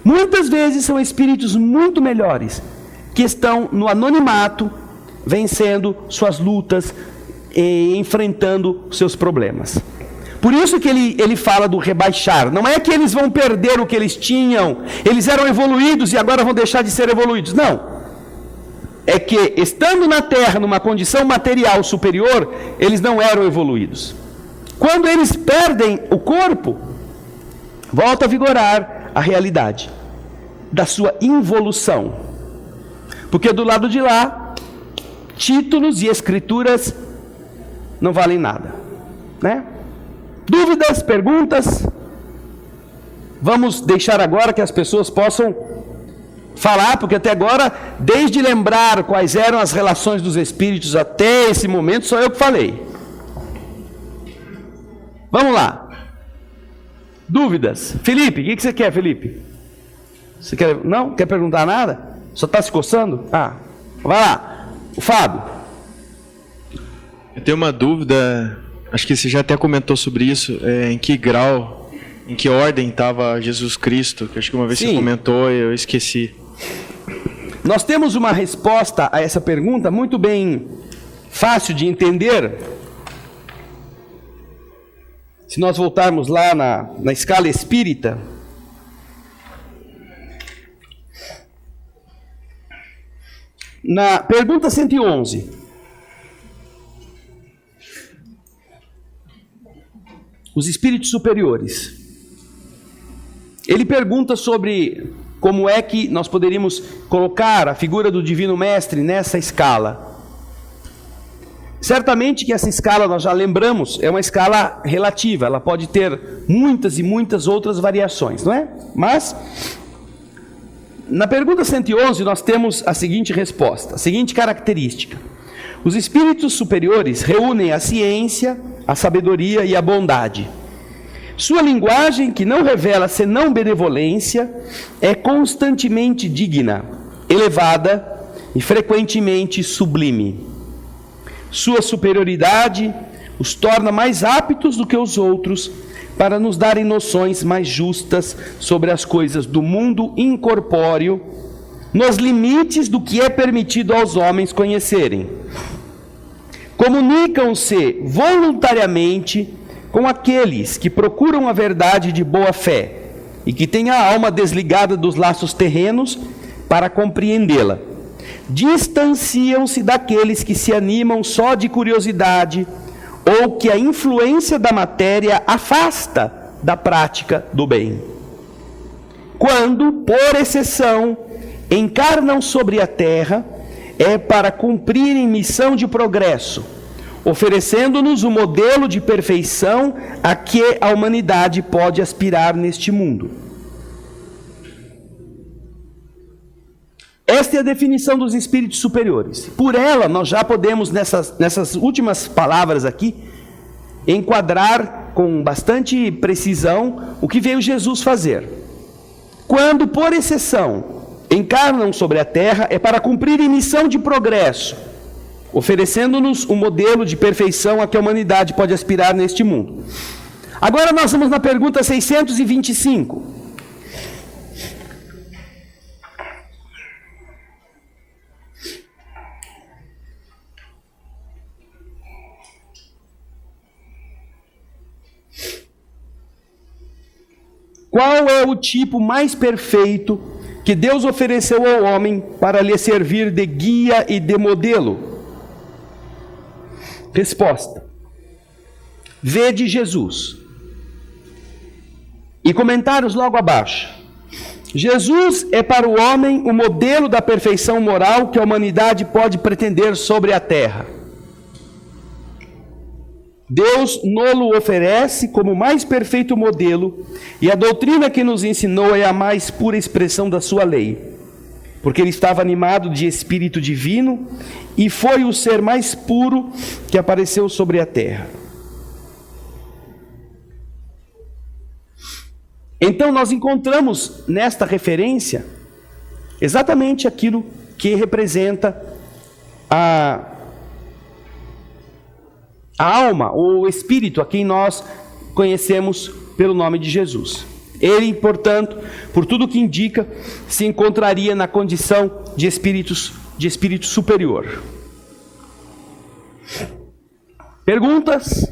Muitas vezes são espíritos muito melhores, que estão no anonimato, vencendo suas lutas e enfrentando seus problemas. Por isso que ele fala do rebaixar. Não é que eles vão perder o que eles tinham, eles eram evoluídos e agora vão deixar de ser evoluídos. Não. É que, estando na Terra, numa condição material superior, eles não eram evoluídos. Quando eles perdem o corpo, volta a vigorar a realidade da sua involução. Porque do lado de lá, títulos e escrituras não valem nada, né? Dúvidas, perguntas? Vamos deixar agora que as pessoas possam falar, porque até agora, desde lembrar quais eram as relações dos espíritos até esse momento, só eu que falei. Vamos lá. Dúvidas? Felipe, o que você quer, Felipe? Você quer? Não? Quer perguntar nada? Só está se coçando? Ah, vai lá. O Fábio. Eu tenho uma dúvida, acho que você já até comentou sobre isso, em que grau, em que ordem estava Jesus Cristo, que acho que uma vez você comentou e eu esqueci. Nós temos uma resposta a essa pergunta muito bem fácil de entender. Se nós voltarmos lá na escala espírita, na pergunta 111, os espíritos superiores, ele pergunta sobre como é que nós poderíamos colocar a figura do Divino Mestre nessa escala. Certamente que essa escala, nós já lembramos, é uma escala relativa, ela pode ter muitas e muitas outras variações, não é? Mas, na pergunta 111, nós temos a seguinte resposta, a seguinte característica: os espíritos superiores reúnem a ciência, a sabedoria e a bondade. Sua linguagem, que não revela senão benevolência, é constantemente digna, elevada e frequentemente sublime. Sua superioridade os torna mais aptos do que os outros para nos darem noções mais justas sobre as coisas do mundo incorpóreo, nos limites do que é permitido aos homens conhecerem. Comunicam-se voluntariamente com aqueles que procuram a verdade de boa fé e que têm a alma desligada dos laços terrenos para compreendê-la. Distanciam-se daqueles que se animam só de curiosidade ou que a influência da matéria afasta da prática do bem. Quando, por exceção, encarnam sobre a terra, é para cumprirem missão de progresso, oferecendo-nos o modelo de perfeição a que a humanidade pode aspirar neste mundo. Esta é a definição dos espíritos superiores. Por ela, nós já podemos, nessas últimas palavras aqui, enquadrar com bastante precisão o que veio Jesus fazer. quando, por exceção, encarnam sobre a Terra, é para cumprirem missão de progresso, oferecendo-nos um modelo de perfeição a que a humanidade pode aspirar neste mundo. Agora nós vamos na pergunta 625. Qual é o tipo mais perfeito que Deus ofereceu ao homem para lhe servir de guia e de modelo? Resposta: vede Jesus. E comentários logo abaixo. Jesus é para o homem o modelo da perfeição moral que a humanidade pode pretender sobre a terra. Deus nos oferece como mais perfeito modelo, e a doutrina que nos ensinou é a mais pura expressão da sua lei, porque ele estava animado de espírito divino e foi o ser mais puro que apareceu sobre a terra. Então nós encontramos nesta referência exatamente aquilo que representa a alma ou o espírito a quem nós conhecemos pelo nome de Jesus. Ele, portanto, por tudo que indica, se encontraria na condição de espírito superior. Perguntas?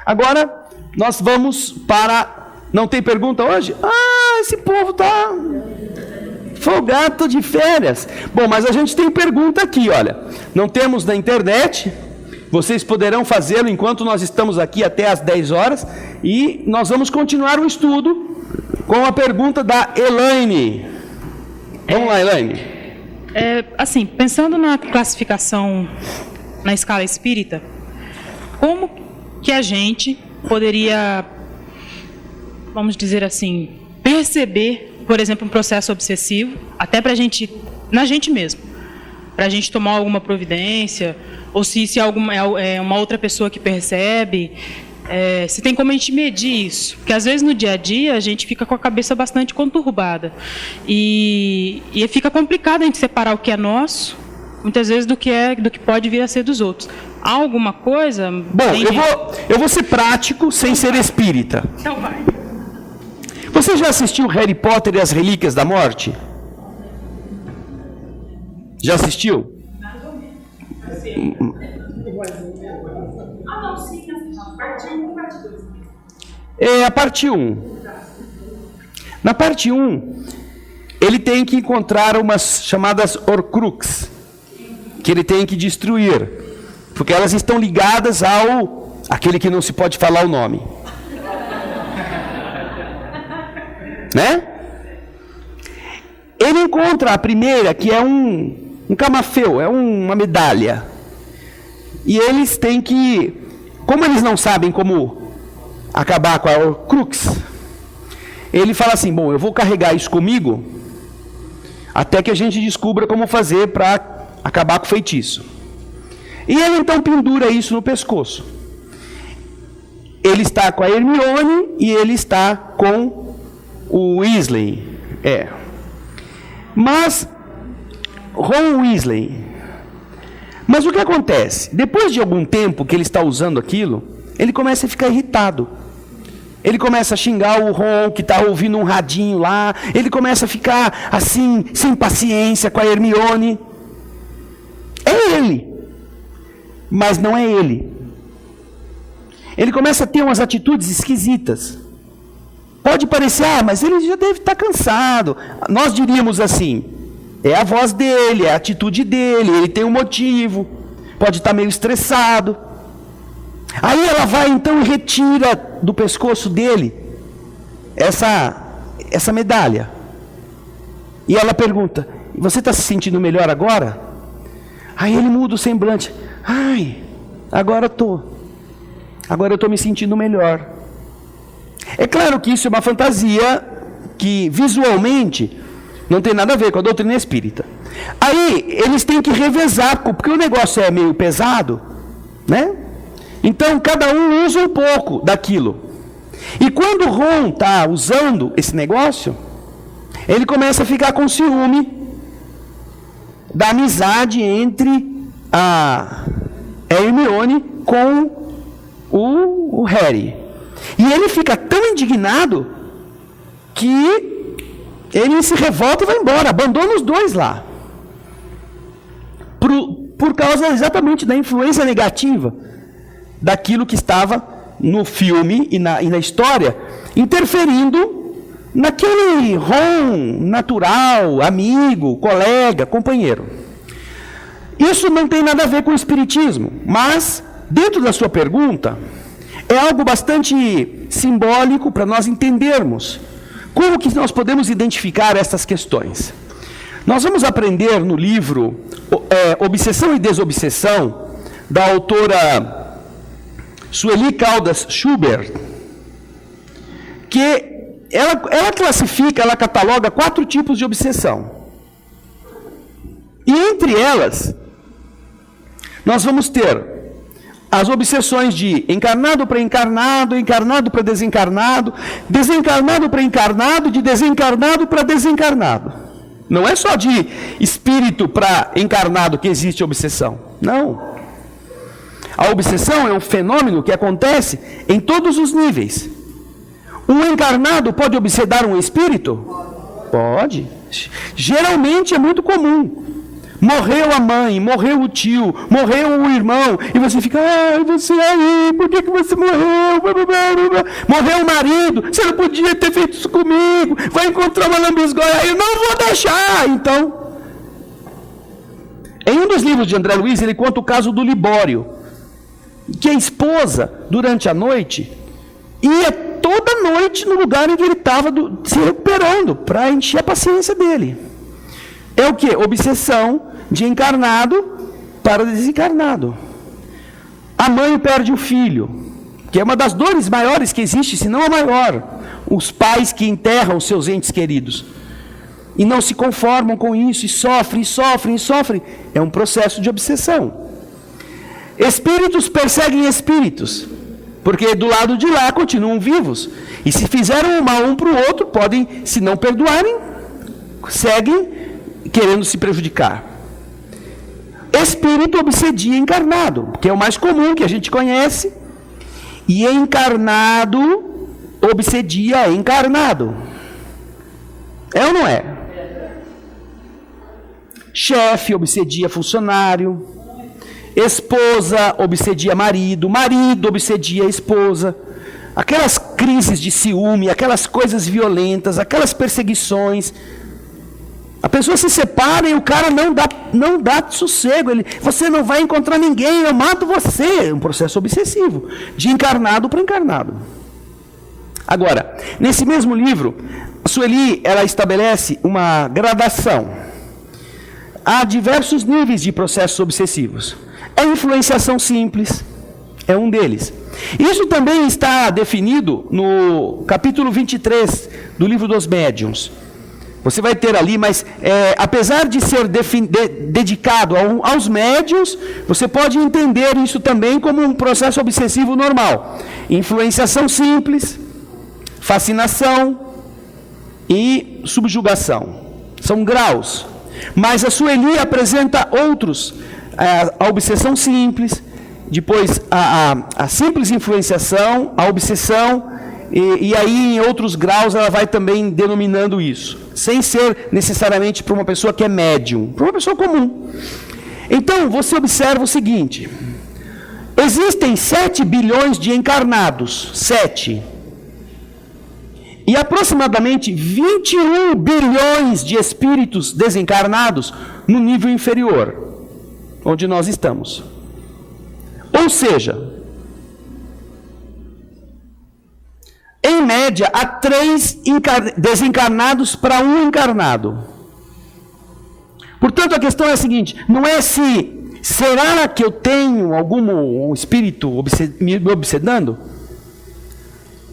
Agora nós vamos para... Não tem pergunta hoje? Ah, esse povo está folgado, de férias. Bom, mas a gente tem pergunta aqui, olha. Não temos na internet. Vocês poderão fazê-lo enquanto nós estamos aqui até às 10 horas. E nós vamos continuar o estudo com a pergunta da Elaine. Vamos lá, Elaine. Assim, pensando na classificação na escala espírita, como que a gente poderia, vamos dizer assim, perceber, por exemplo, um processo obsessivo, até para a gente, na gente mesmo, para a gente tomar alguma providência, ou se é uma outra pessoa que percebe, se tem como a gente medir isso, porque às vezes no dia a dia a gente fica com a cabeça bastante conturbada e fica complicado a gente separar o que é nosso, muitas vezes do que pode vir a ser dos outros. Há alguma coisa? Bom, eu vou ser prático sem ser espírita. Então vai. Você já assistiu Harry Potter e as Relíquias da Morte? Já assistiu? É a parte 1. Na parte 1, ele tem que encontrar umas chamadas Horcrux, que ele tem que destruir, porque elas estão ligadas aquele que não se pode falar o nome. Né? Ele encontra a primeira, que é um camafeu, é uma medalha. E eles têm que, como eles não sabem como acabar com a Horcrux, ele fala assim, bom, eu vou carregar isso comigo até que a gente descubra como fazer para acabar com o feitiço. E ele então pendura isso no pescoço. Ele está com a Hermione e ele está com o Weasley. Mas Ron Weasley. Mas o que acontece? Depois de algum tempo que ele está usando aquilo, ele começa a ficar irritado. Ele começa a xingar o Ron, que está ouvindo um radinho lá. Ele começa a ficar assim, sem paciência com a Hermione. É ele, mas não é ele. Ele começa a ter umas atitudes esquisitas. Pode parecer, mas ele já deve estar cansado. Nós diríamos assim, é a voz dele, é a atitude dele, ele tem um motivo, pode estar meio estressado. Aí ela vai então e retira do pescoço dele essa medalha. E ela pergunta, você está se sentindo melhor agora? Aí ele muda o semblante. Agora eu estou me sentindo melhor. É claro que isso é uma fantasia que visualmente não tem nada a ver com a doutrina espírita. Aí eles têm que revezar, porque o negócio é meio pesado, né? Então cada um usa um pouco daquilo. E quando o Ron está usando esse negócio, ele começa a ficar com ciúme da amizade entre a Hermione com o Harry. E ele fica tão indignado que ele se revolta e vai embora, abandona os dois lá. Por causa exatamente da influência negativa daquilo que estava no filme e na história, interferindo naquele Ron natural, amigo, colega, companheiro. Isso não tem nada a ver com o espiritismo, mas, dentro da sua pergunta, é algo bastante simbólico para nós entendermos como que nós podemos identificar essas questões. Nós vamos aprender no livro Obsessão e Desobsessão, da autora Sueli Caldas Schubert, que ela classifica, ela cataloga 4 tipos de obsessão. E entre elas, nós vamos ter as obsessões de encarnado para encarnado, encarnado para desencarnado, desencarnado para encarnado, de desencarnado para desencarnado. Não é só de espírito para encarnado que existe obsessão. Não. A obsessão é um fenômeno que acontece em todos os níveis. Um encarnado pode obsedar um espírito? Pode. Geralmente é muito comum. Morreu a mãe, morreu o tio, morreu o irmão, e você fica, você aí, por que você morreu? Morreu o marido, você não podia ter feito isso comigo, vai encontrar uma lambisgoia aí, eu não vou deixar. Então, em um dos livros de André Luiz, ele conta o caso do Libório, que a esposa, durante a noite, ia toda noite no lugar em que ele estava se recuperando, para encher a paciência dele. É o que? Obsessão de encarnado para desencarnado. A mãe perde o filho, que é uma das dores maiores que existe, se não a maior. Os pais que enterram seus entes queridos e não se conformam com isso, e sofrem, sofrem, sofrem. É um processo de obsessão. Espíritos perseguem espíritos, porque do lado de lá continuam vivos. E se fizeram mal um para o outro, podem, se não perdoarem, seguem querendo se prejudicar. Espírito obsedia encarnado, que é o mais comum, que a gente conhece, e encarnado obsedia encarnado. É ou não é? Chefe obsedia funcionário, esposa obsedia marido, marido obsedia esposa. Aquelas crises de ciúme, aquelas coisas violentas, aquelas perseguições. A pessoa se separa e o cara não dá sossego. Você não vai encontrar ninguém, eu mato você. É um processo obsessivo, de encarnado para encarnado. Agora, nesse mesmo livro, a Sueli, ela estabelece uma gradação. Há diversos níveis de processos obsessivos. A influenciação simples é um deles. Isso também está definido no capítulo 23 do livro dos médiuns. Você vai ter ali, mas apesar de ser dedicado aos médiuns, você pode entender isso também como um processo obsessivo normal. Influenciação simples, fascinação e subjugação. São graus. Mas a Sueli apresenta outros. A obsessão simples, depois a simples influenciação, a obsessão, e aí em outros graus ela vai também denominando isso, sem ser necessariamente para uma pessoa que é médium, para uma pessoa comum. Então você observa o seguinte: existem 7 bilhões de encarnados, 7, e aproximadamente 21 bilhões de espíritos desencarnados no nível inferior, onde nós estamos. Ou seja, em média, há 3 desencarnados para um encarnado. Portanto, a questão é a seguinte: não é será que eu tenho algum espírito me obsedando?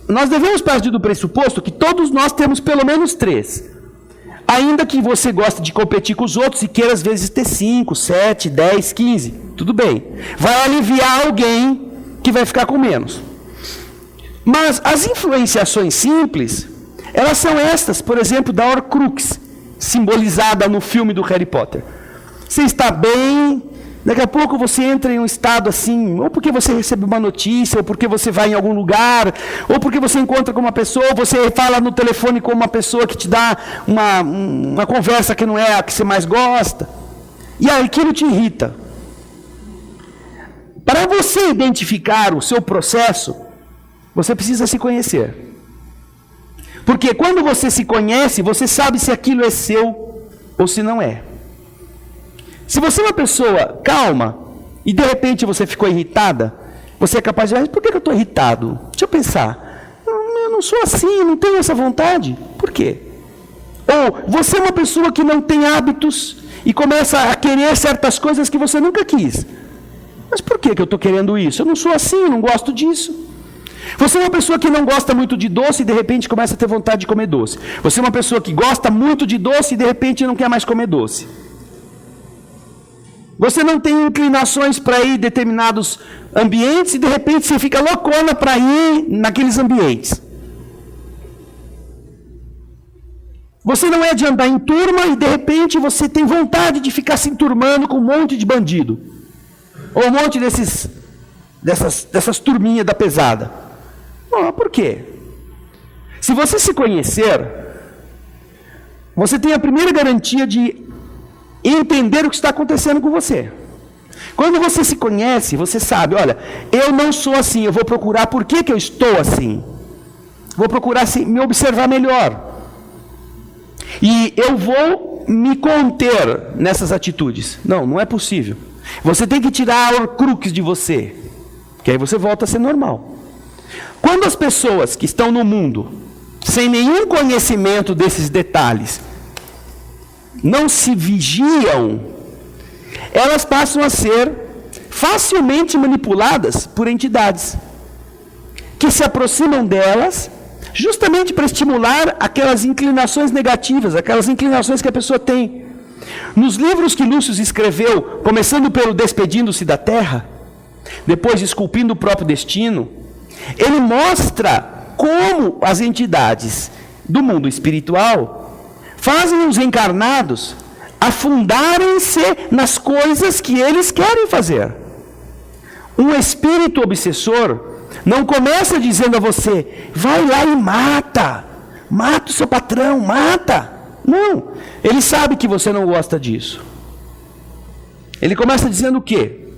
Nós devemos partir do pressuposto que todos nós temos pelo menos 3. Ainda que você goste de competir com os outros e queira às vezes ter 5, 7, 10, 15, tudo bem. Vai aliviar alguém que vai ficar com menos. Mas as influenciações simples, elas são estas, por exemplo, da Horcrux, simbolizada no filme do Harry Potter. Você está bem, daqui a pouco você entra em um estado assim, ou porque você recebe uma notícia, ou porque você vai em algum lugar, ou porque você encontra com uma pessoa, ou você fala no telefone com uma pessoa que te dá uma conversa que não é a que você mais gosta, e aí aquilo te irrita. Para você identificar o seu processo, você precisa se conhecer. Porque quando você se conhece, você sabe se aquilo é seu ou se não é. Se você é uma pessoa calma e de repente você ficou irritada, você é capaz de dizer, por que eu estou irritado? Deixa eu pensar. Eu não sou assim, não tenho essa vontade. Por quê? Ou você é uma pessoa que não tem hábitos e começa a querer certas coisas que você nunca quis. Mas por que eu estou querendo isso? Eu não sou assim, eu não gosto disso. Você é uma pessoa que não gosta muito de doce e de repente começa a ter vontade de comer doce. Você é uma pessoa que gosta muito de doce e de repente não quer mais comer doce. Você não tem inclinações para ir em determinados ambientes e de repente você fica loucona para ir naqueles ambientes. Você não é de andar em turma e de repente você tem vontade de ficar se enturmando com um monte de bandido. Ou um monte dessas turminhas da pesada. Por quê? Se você se conhecer, você tem a primeira garantia de entender o que está acontecendo com você. Quando você se conhece, você sabe, olha, eu não sou assim, eu vou procurar por que eu estou assim. Vou procurar me observar melhor. E eu vou me conter nessas atitudes. Não é possível. Você tem que tirar a Horcrux de você, que aí você volta a ser normal. Quando as pessoas que estão no mundo, sem nenhum conhecimento desses detalhes, não se vigiam, elas passam a ser facilmente manipuladas por entidades que se aproximam delas justamente para estimular aquelas inclinações negativas, aquelas inclinações que a pessoa tem. Nos livros que Lúcio escreveu, começando pelo Despedindo-se da Terra, depois Esculpindo o Próprio Destino, ele mostra como as entidades do mundo espiritual fazem os encarnados afundarem-se nas coisas que eles querem fazer. Um espírito obsessor não começa dizendo a você, vai lá e mata o seu patrão, mata. Não, ele sabe que você não gosta disso. Ele começa dizendo o quê?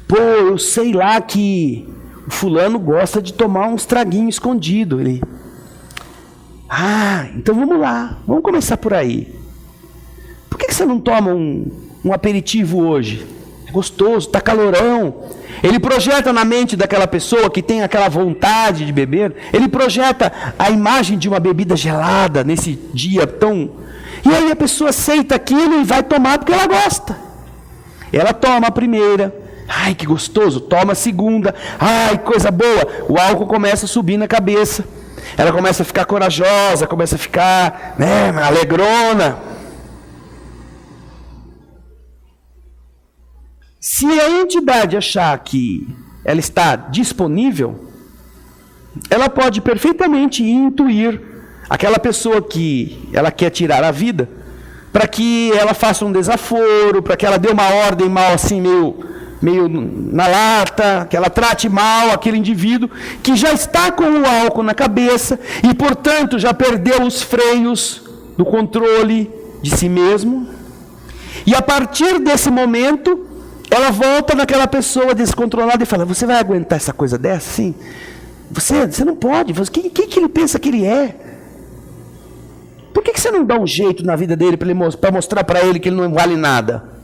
Eu sei lá que o fulano gosta de tomar uns traguinhos escondido. Então vamos lá, vamos começar por aí. Por que você não toma um aperitivo hoje? É gostoso, está calorão. Ele projeta na mente daquela pessoa que tem aquela vontade de beber, ele projeta a imagem de uma bebida gelada nesse dia tão... E aí a pessoa aceita aquilo e vai tomar porque ela gosta. Ela toma a primeira, ai que gostoso, toma a segunda, ai coisa boa, o álcool começa a subir na cabeça. Ela começa a ficar corajosa, começa a ficar alegrona. Se a entidade achar que ela está disponível, ela pode perfeitamente intuir aquela pessoa que ela quer tirar a vida, para que ela faça um desaforo, para que ela dê uma ordem mal assim, meio na lata, que ela trate mal aquele indivíduo que já está com o álcool na cabeça e, portanto, já perdeu os freios do controle de si mesmo. E a partir desse momento, ela volta naquela pessoa descontrolada e fala, você vai aguentar essa coisa dessa? Sim. Você não pode. Quem que ele pensa que ele é? Por que você não dá um jeito na vida dele para mostrar para ele que ele não vale nada?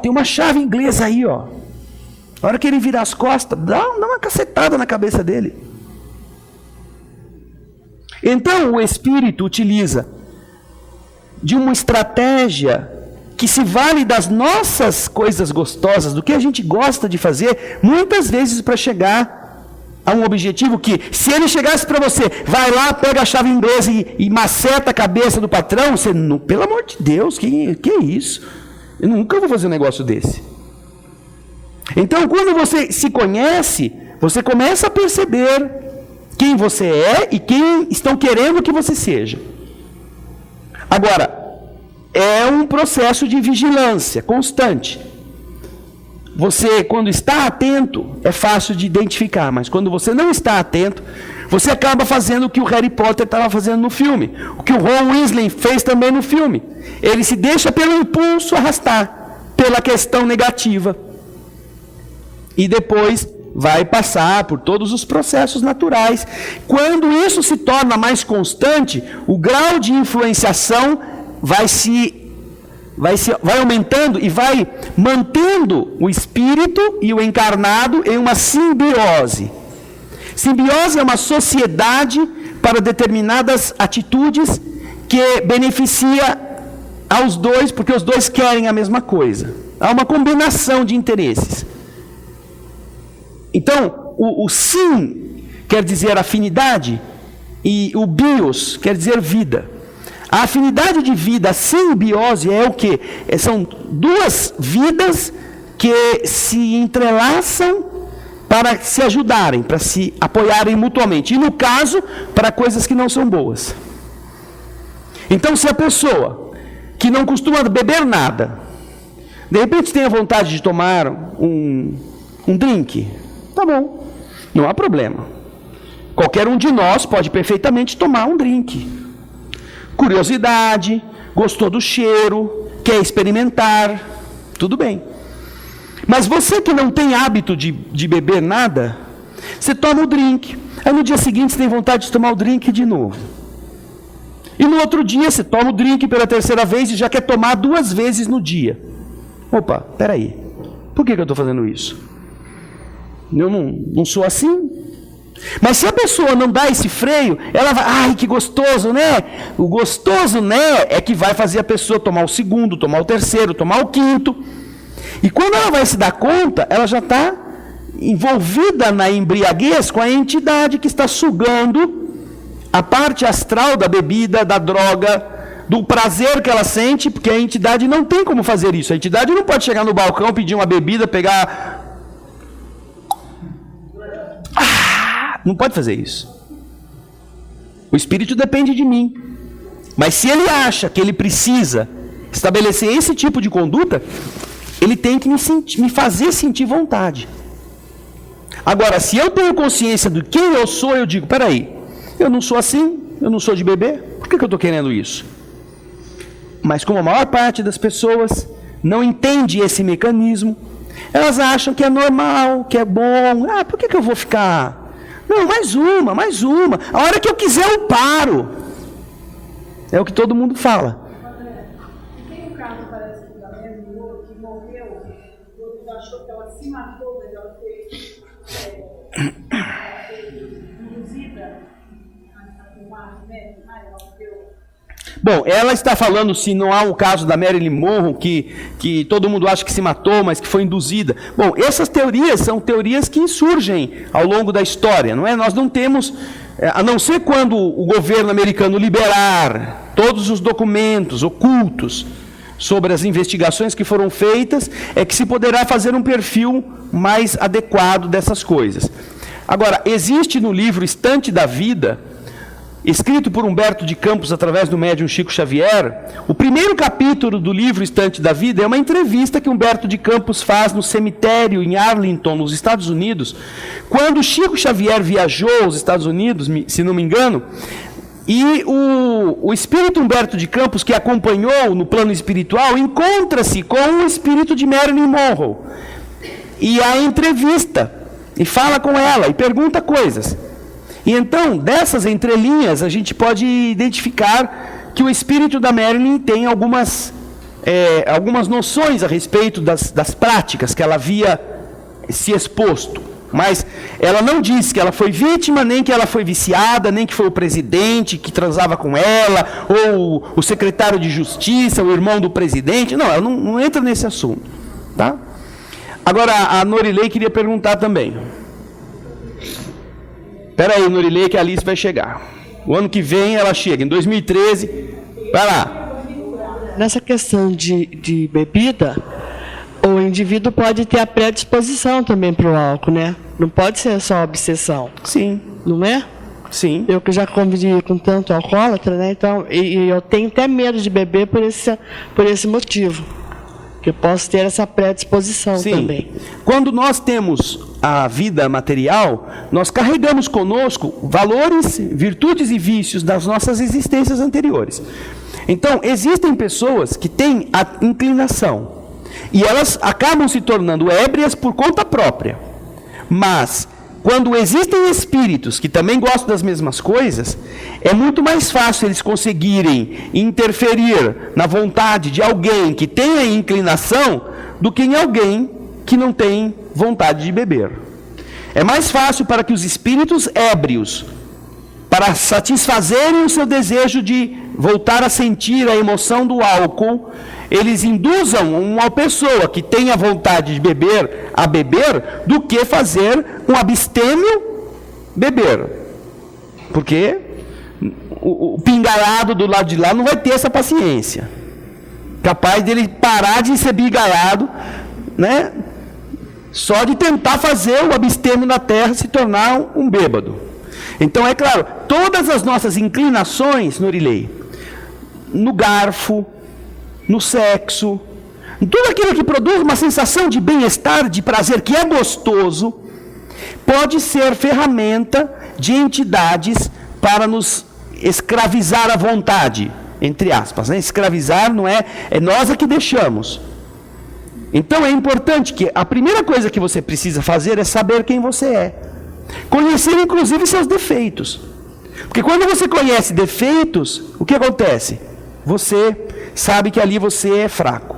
Tem uma chave inglesa aí, Na hora que ele virar as costas, dá uma cacetada na cabeça dele. Então o espírito utiliza de uma estratégia que se vale das nossas coisas gostosas, do que a gente gosta de fazer, muitas vezes para chegar a um objetivo que, se ele chegasse para você, vai lá, pega a chave inglesa e maceta a cabeça do patrão, você, não, pelo amor de Deus, que é isso? Eu nunca vou fazer um negócio desse. Então, quando você se conhece, você começa a perceber quem você é e quem estão querendo que você seja. Agora, é um processo de vigilância constante. Você, quando está atento, é fácil de identificar, mas quando você não está atento, você acaba fazendo o que o Harry Potter estava fazendo no filme, o que o Ron Weasley fez também no filme. Ele se deixa pelo impulso arrastar, pela questão negativa. E depois vai passar por todos os processos naturais. Quando isso se torna mais constante, o grau de influenciação vai aumentando e vai mantendo o espírito e o encarnado em uma simbiose. Simbiose é uma sociedade para determinadas atitudes que beneficia aos dois, porque os dois querem a mesma coisa. Há uma combinação de interesses. Então, o sim quer dizer afinidade e o bios quer dizer vida. A afinidade de vida, a simbiose é o quê? São duas vidas que se entrelaçam para se ajudarem, para se apoiarem mutuamente. E no caso, para coisas que não são boas. Então, se a pessoa que não costuma beber nada, de repente tem a vontade de tomar um drink, tá bom, não há problema. Qualquer um de nós pode perfeitamente tomar um drink. Curiosidade, gostou do cheiro, quer experimentar, tudo bem. Mas você que não tem hábito de beber nada, você toma o drink, aí no dia seguinte você tem vontade de tomar o drink de novo. E no outro dia você toma o drink pela terceira vez e já quer tomar 2 vezes no dia. Opa, peraí, por que eu estou fazendo isso? Eu não sou assim. Mas se a pessoa não dá esse freio, ela vai, ai, que gostoso, né? O gostoso, né, é que vai fazer a pessoa tomar o segundo, tomar o terceiro, tomar o quinto. E quando ela vai se dar conta, ela já está envolvida na embriaguez com a entidade que está sugando a parte astral da bebida, da droga, do prazer que ela sente, porque a entidade não tem como fazer isso. A entidade não pode chegar no balcão, pedir uma bebida, pegar... Não pode fazer isso. O espírito depende de mim. Mas se ele acha que ele precisa estabelecer esse tipo de conduta, ele tem que me fazer sentir vontade. Agora, se eu tenho consciência de quem eu sou, eu digo, peraí, eu não sou assim, eu não sou de beber, por que eu estou querendo isso? Mas como a maior parte das pessoas não entende esse mecanismo, elas acham que é normal, que é bom. Ah, por que eu vou ficar... Não, mais uma. A hora que eu quiser eu paro. É o que todo mundo fala. Tem um caso, parece que da Mary Moore, que morreu, o outro achou que ela se matou, mas ela foi induzida a fumar, né? Ela morreu. Bom, ela está falando se não há o caso da Marilyn Monroe, que todo mundo acha que se matou, mas que foi induzida. Bom, essas teorias são teorias que surgem ao longo da história, não é? Nós não temos, a não ser quando o governo americano liberar todos os documentos ocultos sobre as investigações que foram feitas, é que se poderá fazer um perfil mais adequado dessas coisas. Agora, existe no livro Estante da Vida, escrito por Humberto de Campos através do médium Chico Xavier, o primeiro capítulo do livro Estante da Vida é uma entrevista que Humberto de Campos faz no cemitério em Arlington, nos Estados Unidos, quando Chico Xavier viajou aos Estados Unidos, se não me engano, e o espírito Humberto de Campos, que acompanhou no plano espiritual, encontra-se com o espírito de Marilyn Monroe, e a entrevista, e fala com ela, e pergunta coisas. E então, dessas entrelinhas, a gente pode identificar que o espírito da Marilyn tem algumas noções a respeito das práticas que ela havia se exposto. Mas ela não disse que ela foi vítima, nem que ela foi viciada, nem que foi o presidente que transava com ela, ou o secretário de justiça, o irmão do presidente. Não, ela não entra nesse assunto. Tá? Agora, a Norilei queria perguntar também. Espera aí, Norilei, que a Alice vai chegar. O ano que vem ela chega, em 2013. Vai lá. Nessa questão de bebida, o indivíduo pode ter a predisposição também para o álcool, né? Não pode ser só obsessão. Sim. Não é? Sim. Eu que já convivi com tanto alcoólatra, né? Então, e eu tenho até medo de beber por esse motivo. Que eu posso ter essa predisposição também. Quando nós temos a vida material, nós carregamos conosco valores, virtudes e vícios das nossas existências anteriores. Então, existem pessoas que têm a inclinação e elas acabam se tornando ébrias por conta própria. Mas, quando existem espíritos que também gostam das mesmas coisas, é muito mais fácil eles conseguirem interferir na vontade de alguém que tem a inclinação do que em alguém que não tem vontade de beber. É mais fácil para que os espíritos ébrios, para satisfazerem o seu desejo de voltar a sentir a emoção do álcool, eles induzam uma pessoa que tem a vontade de beber a beber, do que fazer um abstêmio beber. Porque o pingalhado do lado de lá não vai ter essa paciência. Capaz dele parar de ser bigalhado, né? Só de tentar fazer o abstêmio na terra se tornar um bêbado. Então, é claro, todas as nossas inclinações, Norilei, no garfo, no sexo, tudo aquilo que produz uma sensação de bem-estar, de prazer, que é gostoso, pode ser ferramenta de entidades para nos escravizar à vontade, entre aspas, né? Escravizar não é nós é que deixamos. Então é importante que a primeira coisa que você precisa fazer é saber quem você é. Conhecer inclusive seus defeitos. Porque quando você conhece defeitos, o que acontece? Você sabe que ali você é fraco.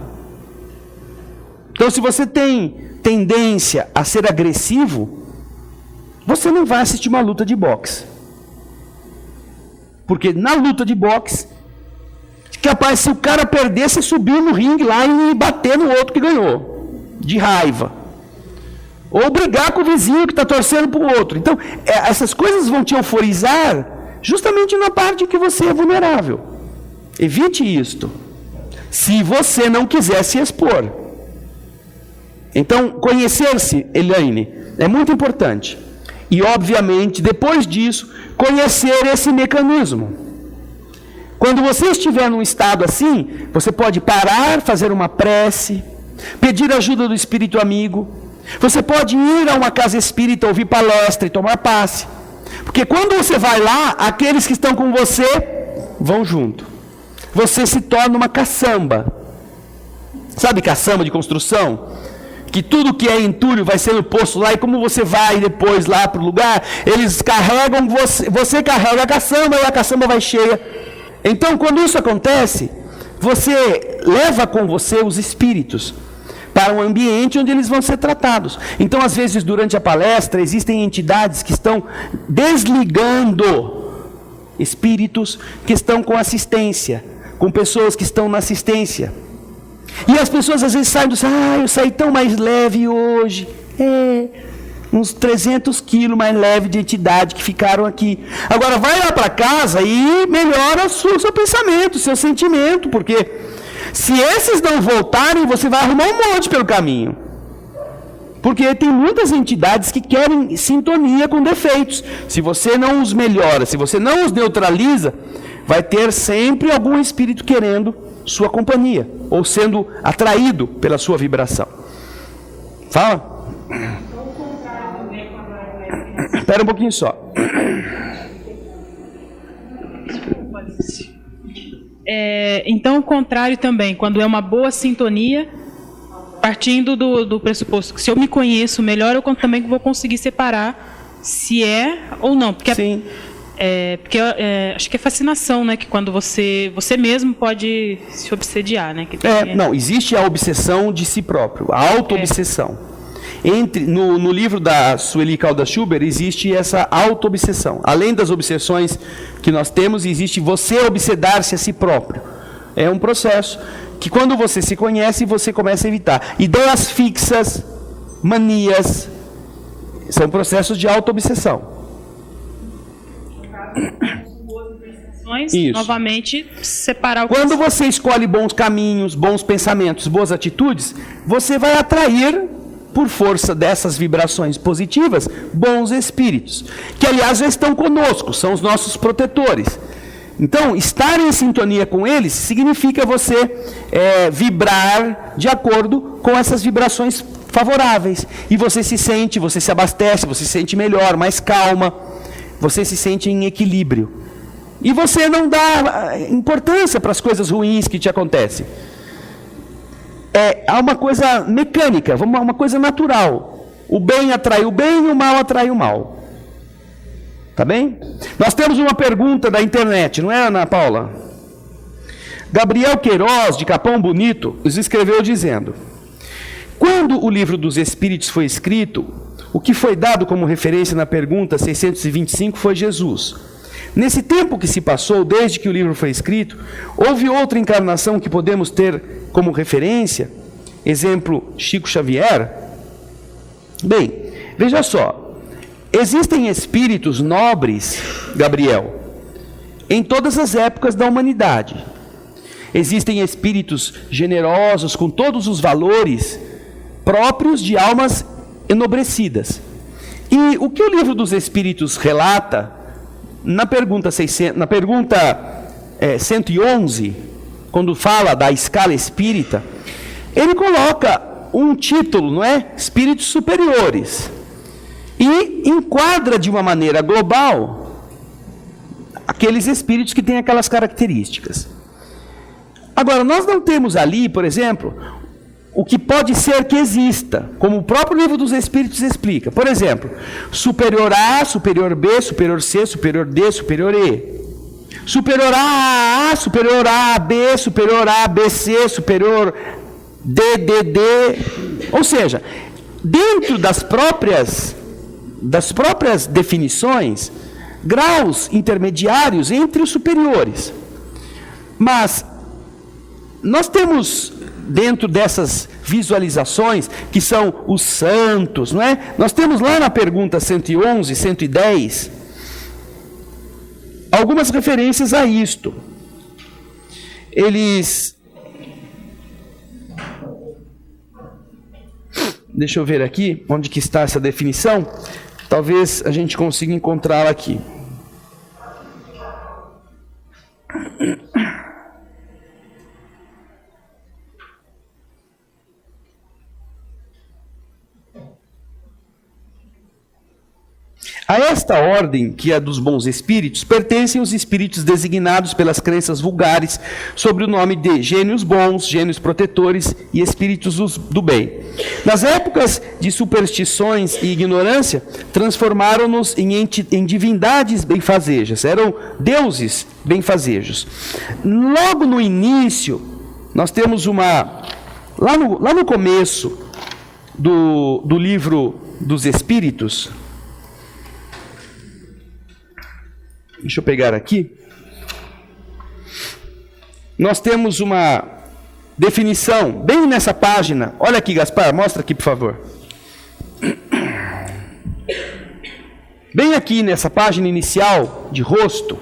Então, se você tem tendência a ser agressivo, você não vai assistir uma luta de boxe. Porque na luta de boxe, capaz, se o cara perder, você subir no ringue lá e bater no outro que ganhou, de raiva. Ou brigar com o vizinho que está torcendo para o outro. Então, essas coisas vão te euforizar justamente na parte que você é vulnerável. Evite isto, se você não quiser se expor. Então, conhecer-se, Elaine, é muito importante. E, obviamente, depois disso, conhecer esse mecanismo. Quando você estiver num estado assim, você pode parar, fazer uma prece, pedir ajuda do espírito amigo. Você pode ir a uma casa espírita, ouvir palestra e tomar passe. Porque quando você vai lá, aqueles que estão com você vão junto. Você se torna uma caçamba. Sabe caçamba de construção? Que tudo que é entulho vai sendo posto lá, e como você vai depois lá para o lugar, eles carregam, você carrega a caçamba e a caçamba vai cheia. Então, quando isso acontece, você leva com você os espíritos para um ambiente onde eles vão ser tratados. Então, às vezes, durante a palestra, existem entidades que estão desligando espíritos que estão com assistência, com pessoas que estão na assistência. E as pessoas às vezes saem do eu saí tão mais leve hoje. Uns 300 quilos mais leve de entidade que ficaram aqui. Agora vai lá para casa e melhora o seu pensamento, o seu sentimento, porque se esses não voltarem, você vai arrumar um monte pelo caminho. Porque tem muitas entidades que querem sintonia com defeitos. Se você não os melhora, se você não os neutraliza, vai ter sempre algum espírito querendo sua companhia, ou sendo atraído pela sua vibração. Fala. Espera um pouquinho só. Então, o contrário também, quando é uma boa sintonia, partindo do pressuposto que se eu me conheço melhor, eu também vou conseguir separar se é ou não. Porque sim. Porque acho que é fascinação, né? Que quando você mesmo pode se obsediar, né? Não, existe a obsessão de si próprio, a auto-obsessão. No livro da Sueli Caldas Schubert existe essa auto-obsessão. Além das obsessões que nós temos, existe você obsedar-se a si próprio. É um processo que quando você se conhece, você começa a evitar. Ideias fixas, manias, são processos de auto-obsessão. Isso. Novamente, separar o Quando você escolhe bons caminhos, bons pensamentos, boas atitudes, você vai atrair, por força dessas vibrações positivas, bons espíritos, que aliás já estão conosco, são os nossos protetores. Então, estar em sintonia com eles significa você vibrar de acordo com essas vibrações favoráveis. E você se abastece, você se sente melhor, mais calma, você se sente em equilíbrio. E você não dá importância para as coisas ruins que te acontecem. Há uma coisa mecânica, uma coisa natural. O bem atrai o bem e o mal atrai o mal. Tá bem? Nós temos uma pergunta da internet, não é, Ana Paula? Gabriel Queiroz, de Capão Bonito, nos escreveu dizendo: quando o Livro dos Espíritos foi escrito, o que foi dado como referência na pergunta 625 foi Jesus. Nesse tempo que se passou, desde que o livro foi escrito, houve outra encarnação que podemos ter como referência? Exemplo, Chico Xavier? Bem, veja só. Existem espíritos nobres, Gabriel, em todas as épocas da humanidade. Existem espíritos generosos, com todos os valores próprios de almas enobrecidas. E o que o Livro dos Espíritos relata, na pergunta 111, quando fala da escala espírita, ele coloca um título, não é? Espíritos superiores. E enquadra de uma maneira global aqueles espíritos que têm aquelas características. Agora, nós não temos ali, por exemplo, o que pode ser que exista, como o próprio Livro dos Espíritos explica. Por exemplo, superior A, superior B, superior C, superior D, superior E. Superior A, superior A, B, superior A, BC, superior D, D, D. Ou seja, dentro das próprias definições, graus intermediários entre os superiores. Mas nós temos, dentro dessas visualizações, que são os santos, não é? Nós temos lá na pergunta 111, 110, algumas referências a isto. Eles... Deixa eu ver aqui, onde que está essa definição. Talvez a gente consiga encontrá-la aqui. A esta ordem, que é dos bons espíritos, pertencem os espíritos designados pelas crenças vulgares sobre o nome de gênios bons, gênios protetores e espíritos do bem. Nas épocas de superstições e ignorância, transformaram-nos em divindades benfazejas, eram deuses benfazejos. Logo no início, nós temos uma... Lá no começo do Livro dos Espíritos... Deixa eu pegar aqui. Nós temos uma definição, bem nessa página. Olha aqui, Gaspar, mostra aqui, por favor. Bem aqui nessa página inicial, de rosto.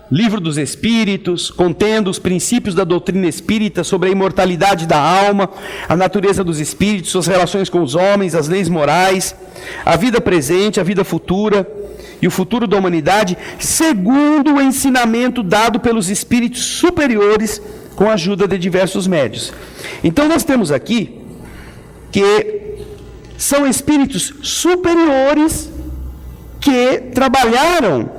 Livro dos Espíritos, contendo os princípios da doutrina espírita sobre a imortalidade da alma, a natureza dos espíritos, suas relações com os homens, as leis morais, a vida presente, a vida futura e o futuro da humanidade, segundo o ensinamento dado pelos espíritos superiores com a ajuda de diversos médios. Então nós temos aqui que são espíritos superiores que trabalharam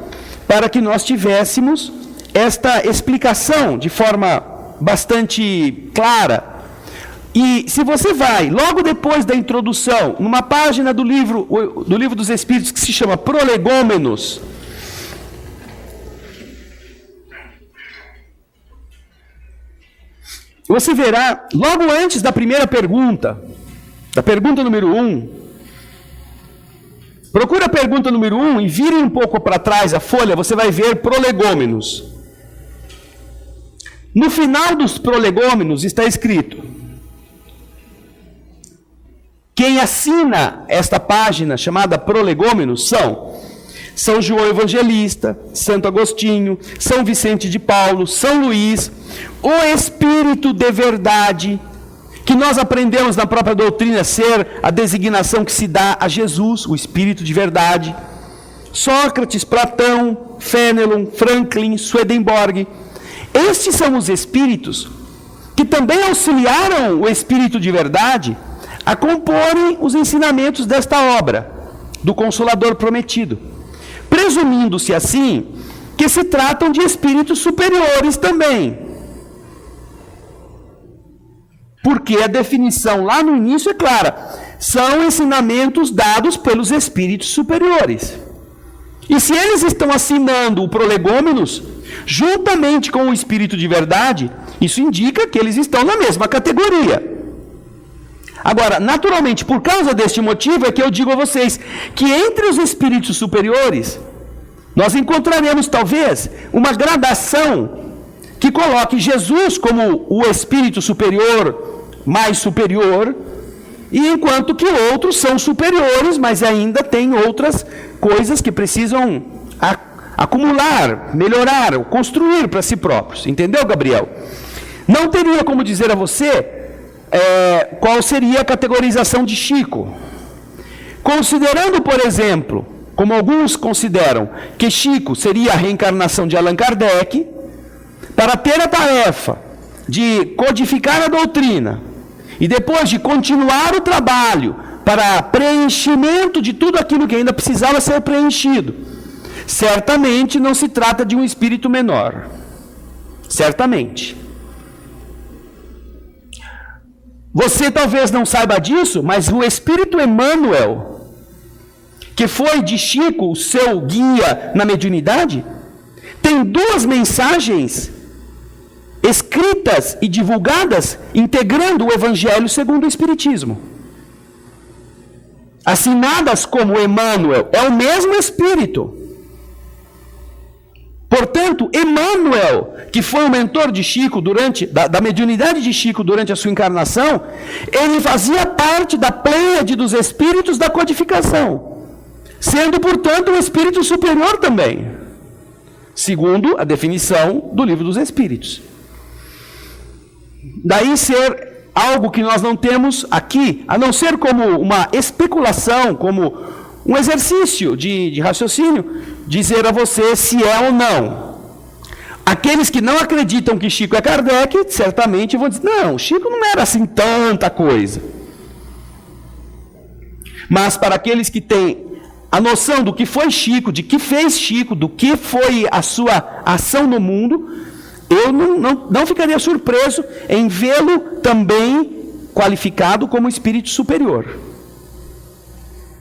para que nós tivéssemos esta explicação de forma bastante clara. E se você vai, logo depois da introdução, numa página do livro dos Espíritos que se chama Prolegômenos, você verá, logo antes da primeira pergunta, da pergunta número 1, procura a pergunta número 1 e vire um pouco para trás a folha, você vai ver Prolegômenos. No final dos Prolegômenos está escrito: quem assina esta página chamada Prolegômenos são São João Evangelista, Santo Agostinho, São Vicente de Paulo, São Luís, o Espírito de verdade, que nós aprendemos na própria doutrina ser a designação que se dá a Jesus, o Espírito de verdade, Sócrates, Platão, Fénelon, Franklin, Swedenborg. Estes são os espíritos que também auxiliaram o Espírito de verdade a comporem os ensinamentos desta obra, do Consolador Prometido, presumindo-se assim que se tratam de espíritos superiores também. Porque a definição lá no início é clara, são ensinamentos dados pelos espíritos superiores. E se eles estão assinando o Prolegômenos, juntamente com o Espírito de verdade, isso indica que eles estão na mesma categoria. Agora, naturalmente, por causa deste motivo é que eu digo a vocês que entre os espíritos superiores, nós encontraremos talvez uma gradação que coloque Jesus como o espírito superior, mais superior, e enquanto que outros são superiores, mas ainda tem outras coisas que precisam acumular, melhorar, construir para si próprios. Entendeu, Gabriel? Não teria como dizer a você qual seria a categorização de Chico. Considerando, por exemplo, como alguns consideram, que Chico seria a reencarnação de Allan Kardec, para ter a tarefa de codificar a doutrina, e depois de continuar o trabalho para preenchimento de tudo aquilo que ainda precisava ser preenchido, certamente não se trata de um espírito menor. Certamente. Você talvez não saiba disso, mas o Espírito Emmanuel, que foi de Chico o seu guia na mediunidade, tem 2 mensagens escritas e divulgadas integrando o Evangelho segundo o Espiritismo. Assinadas como Emmanuel, é o mesmo Espírito. Portanto, Emmanuel, que foi o mentor de Chico da mediunidade de Chico durante a sua encarnação, ele fazia parte da pleiade dos espíritos da codificação, sendo, portanto, um espírito superior também, segundo a definição do Livro dos Espíritos. Daí ser algo que nós não temos aqui, a não ser como uma especulação, como um exercício de raciocínio, dizer a você se é ou não. Aqueles que não acreditam que Chico é Kardec, certamente vão dizer, não, Chico não era assim tanta coisa. Mas para aqueles que têm a noção do que foi Chico, de que fez Chico, do que foi a sua ação no mundo, eu não ficaria surpreso em vê-lo também qualificado como espírito superior,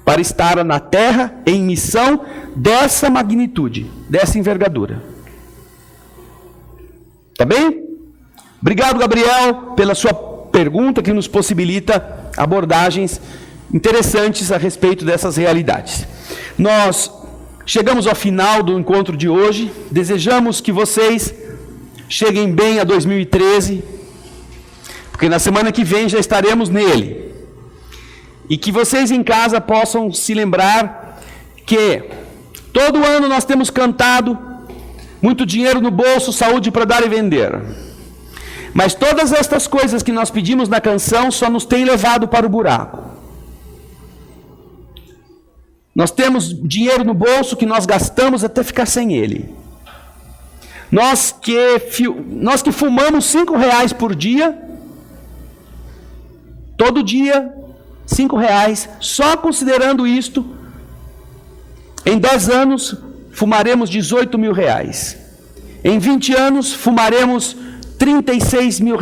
para estar na Terra em missão dessa magnitude, dessa envergadura. Tá bem? Obrigado, Gabriel, pela sua pergunta que nos possibilita abordagens interessantes a respeito dessas realidades. Nós chegamos ao final do encontro de hoje. Desejamos que vocês cheguem bem a 2013, porque na semana que vem já estaremos nele. E que vocês em casa possam se lembrar que todo ano nós temos cantado muito dinheiro no bolso, saúde para dar e vender. Mas todas estas coisas que nós pedimos na canção só nos têm levado para o buraco. Nós temos dinheiro no bolso que nós gastamos até ficar sem ele. Nós que fumamos R$5 por dia, todo dia, R$5, só considerando isto, em 10 anos fumaremos R$18 mil. Em 20 anos fumaremos R$36 mil.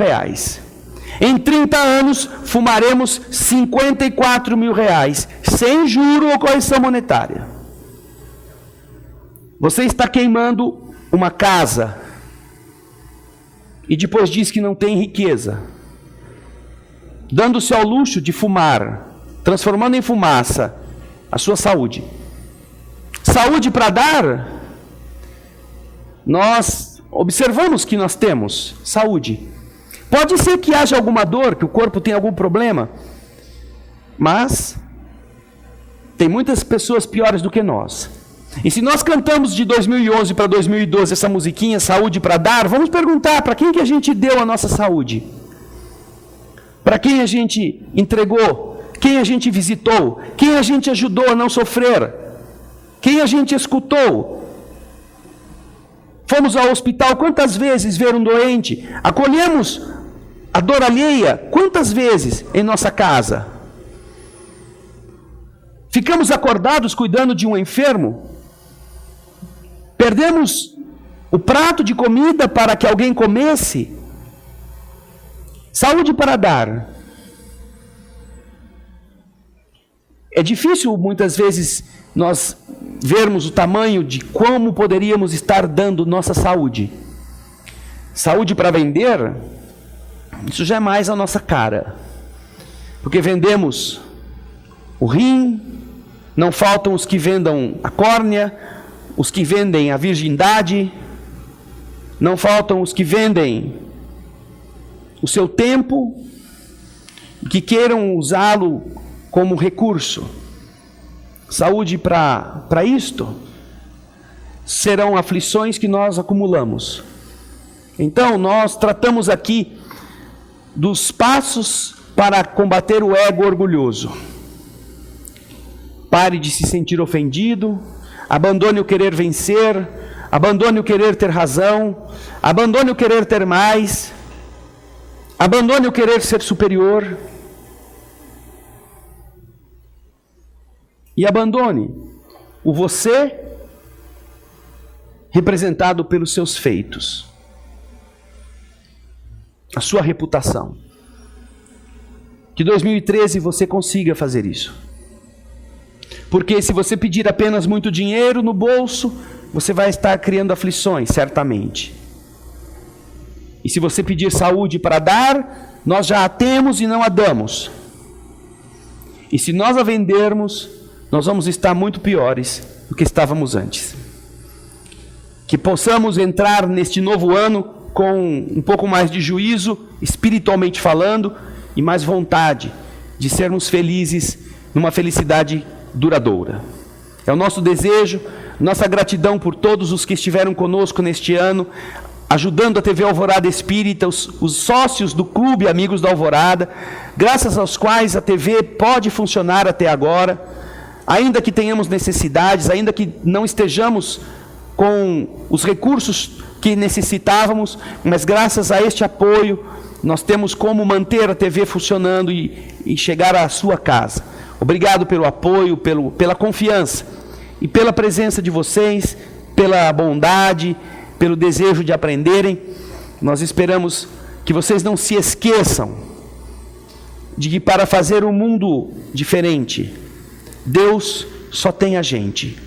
Em 30 anos fumaremos R$54 mil, sem juro ou correção monetária. Você está queimando uma casa e depois diz que não tem riqueza, dando-se ao luxo de fumar, transformando em fumaça a sua saúde. Saúde para dar, nós observamos que nós temos saúde. Pode ser que haja alguma dor, que o corpo tenha algum problema, mas tem muitas pessoas piores do que nós. E se nós cantamos de 2011 para 2012 essa musiquinha, Saúde para Dar, vamos perguntar para quem que a gente deu a nossa saúde? Para quem a gente entregou? Quem a gente visitou? Quem a gente ajudou a não sofrer? Quem a gente escutou? Fomos ao hospital quantas vezes ver um doente? Acolhemos a dor alheia quantas vezes em nossa casa? Ficamos acordados cuidando de um enfermo? Perdemos o prato de comida para que alguém comesse? Saúde para dar. É difícil muitas vezes nós vermos o tamanho de como poderíamos estar dando nossa saúde. Saúde para vender, isso já é mais a nossa cara. Porque vendemos o rim, não faltam os que vendam a córnea, os que vendem a virgindade, não faltam os que vendem o seu tempo, que queiram usá-lo como recurso. Saúde para isto serão aflições que nós acumulamos. Então, nós tratamos aqui dos passos para combater o ego orgulhoso. Pare de se sentir ofendido, abandone o querer vencer, abandone o querer ter razão, abandone o querer ter mais, abandone o querer ser superior. E abandone o você representado pelos seus feitos, a sua reputação. Que 2013 você consiga fazer isso. Porque se você pedir apenas muito dinheiro no bolso, você vai estar criando aflições, certamente. E se você pedir saúde para dar, nós já a temos e não a damos. E se nós a vendermos, nós vamos estar muito piores do que estávamos antes. Que possamos entrar neste novo ano com um pouco mais de juízo, espiritualmente falando, e mais vontade de sermos felizes numa felicidade duradoura. É o nosso desejo, nossa gratidão por todos os que estiveram conosco neste ano, ajudando a TV Alvorada Espírita, os sócios do Clube Amigos da Alvorada, graças aos quais a TV pode funcionar até agora, ainda que tenhamos necessidades, ainda que não estejamos com os recursos que necessitávamos, mas graças a este apoio, nós temos como manter a TV funcionando e chegar à sua casa. Obrigado pelo apoio, pela confiança e pela presença de vocês, pela bondade, pelo desejo de aprenderem. Nós esperamos que vocês não se esqueçam de que para fazer um mundo diferente, Deus só tem a gente.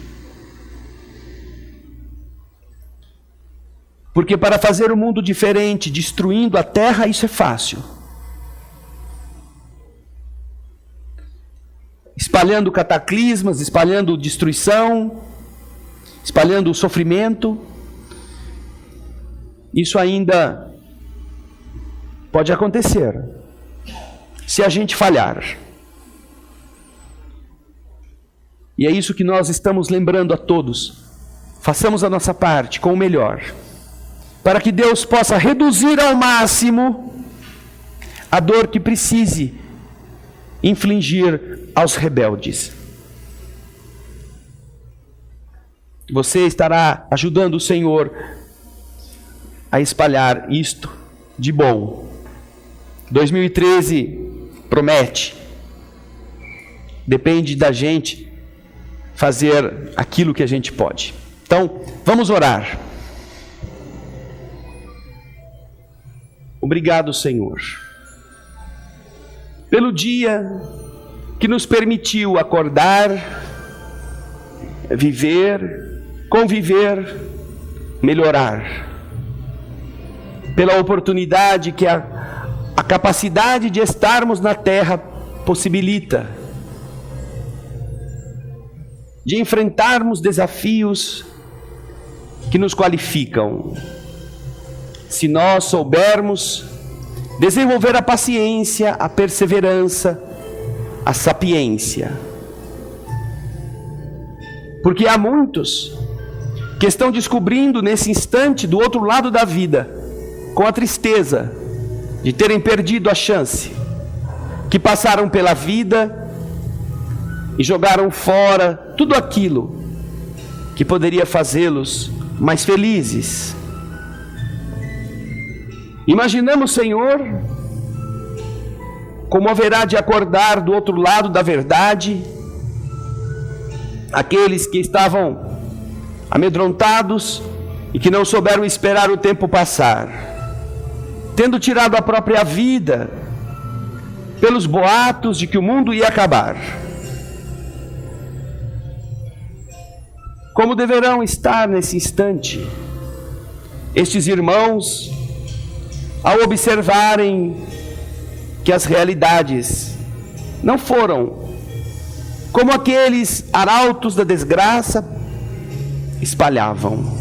Porque para fazer um mundo diferente, destruindo a terra, isso é fácil. Espalhando cataclismas, espalhando destruição, espalhando sofrimento. Isso ainda pode acontecer se a gente falhar. E é isso que nós estamos lembrando a todos. Façamos a nossa parte com o melhor, para que Deus possa reduzir ao máximo a dor que precise infligir aos rebeldes. Você estará ajudando o Senhor a espalhar isto de bom. 2013 promete. Depende da gente fazer aquilo que a gente pode. Então, vamos orar. Obrigado, Senhor, pelo dia que nos permitiu acordar, viver, conviver, melhorar. Pela oportunidade que a capacidade de estarmos na terra possibilita, de enfrentarmos desafios que nos qualificam. Se nós soubermos desenvolver a paciência, a perseverança, a sapiência. Porque há muitos que estão descobrindo nesse instante, do outro lado da vida, com a tristeza de terem perdido a chance, que passaram pela vida e jogaram fora tudo aquilo que poderia fazê-los mais felizes. Imaginamos, Senhor, como haverá de acordar do outro lado da verdade aqueles que estavam amedrontados e que não souberam esperar o tempo passar, tendo tirado a própria vida pelos boatos de que o mundo ia acabar. Como deverão estar nesse instante estes irmãos ao observarem que as realidades não foram como aqueles arautos da desgraça espalhavam.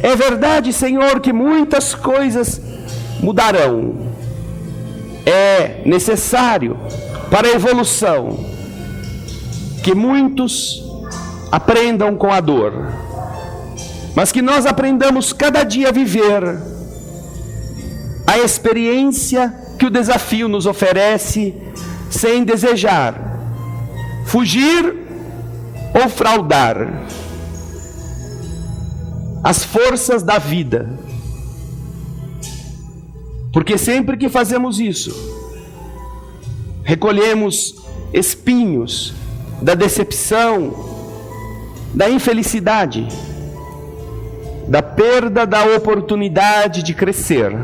É verdade, Senhor, que muitas coisas mudarão. É necessário para a evolução que muitos aprendam com a dor, mas que nós aprendamos cada dia a viver a experiência que o desafio nos oferece, sem desejar fugir ou fraudar as forças da vida. Porque sempre que fazemos isso, recolhemos espinhos da decepção, da infelicidade, da perda da oportunidade de crescer.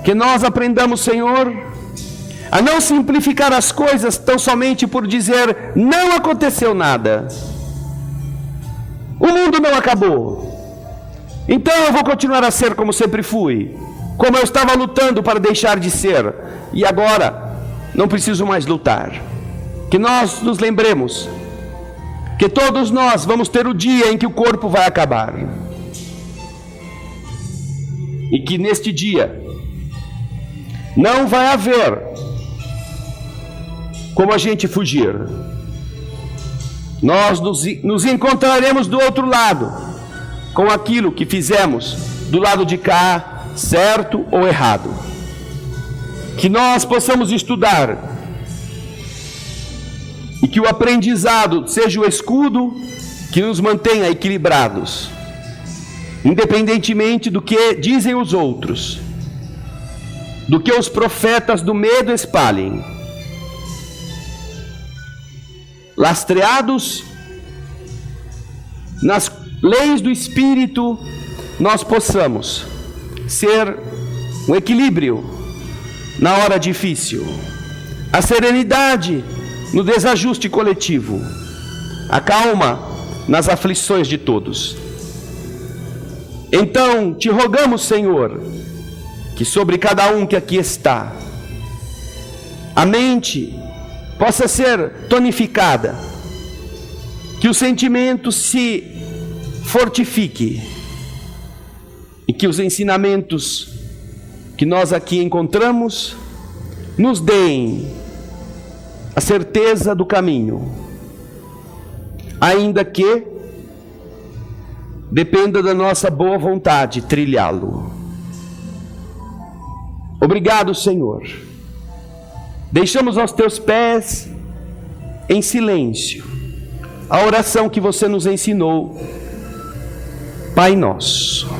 Que nós aprendamos, Senhor, a não simplificar as coisas tão somente por dizer não aconteceu nada. O mundo não acabou, então eu vou continuar a ser como sempre fui, como eu estava lutando para deixar de ser, e agora não preciso mais lutar. Que nós nos lembremos que todos nós vamos ter o dia em que o corpo vai acabar, e que neste dia não vai haver como a gente fugir. Nós nos encontraremos do outro lado, com aquilo que fizemos do lado de cá, certo ou errado. Que nós possamos estudar, e que o aprendizado seja o escudo que nos mantenha equilibrados, independentemente do que dizem os outros, do que os profetas do medo espalhem. Lastreados nas leis do Espírito, nós possamos ser um equilíbrio na hora difícil, a serenidade no desajuste coletivo, a calma nas aflições de todos. Então, te rogamos, Senhor, que sobre cada um que aqui está, a mente possa ser tonificada, que o sentimento se fortifique, e que os ensinamentos que nós aqui encontramos nos deem a certeza do caminho, ainda que dependa da nossa boa vontade trilhá-lo. Obrigado, Senhor. Deixamos aos teus pés, em silêncio, a oração que você nos ensinou. Pai nosso,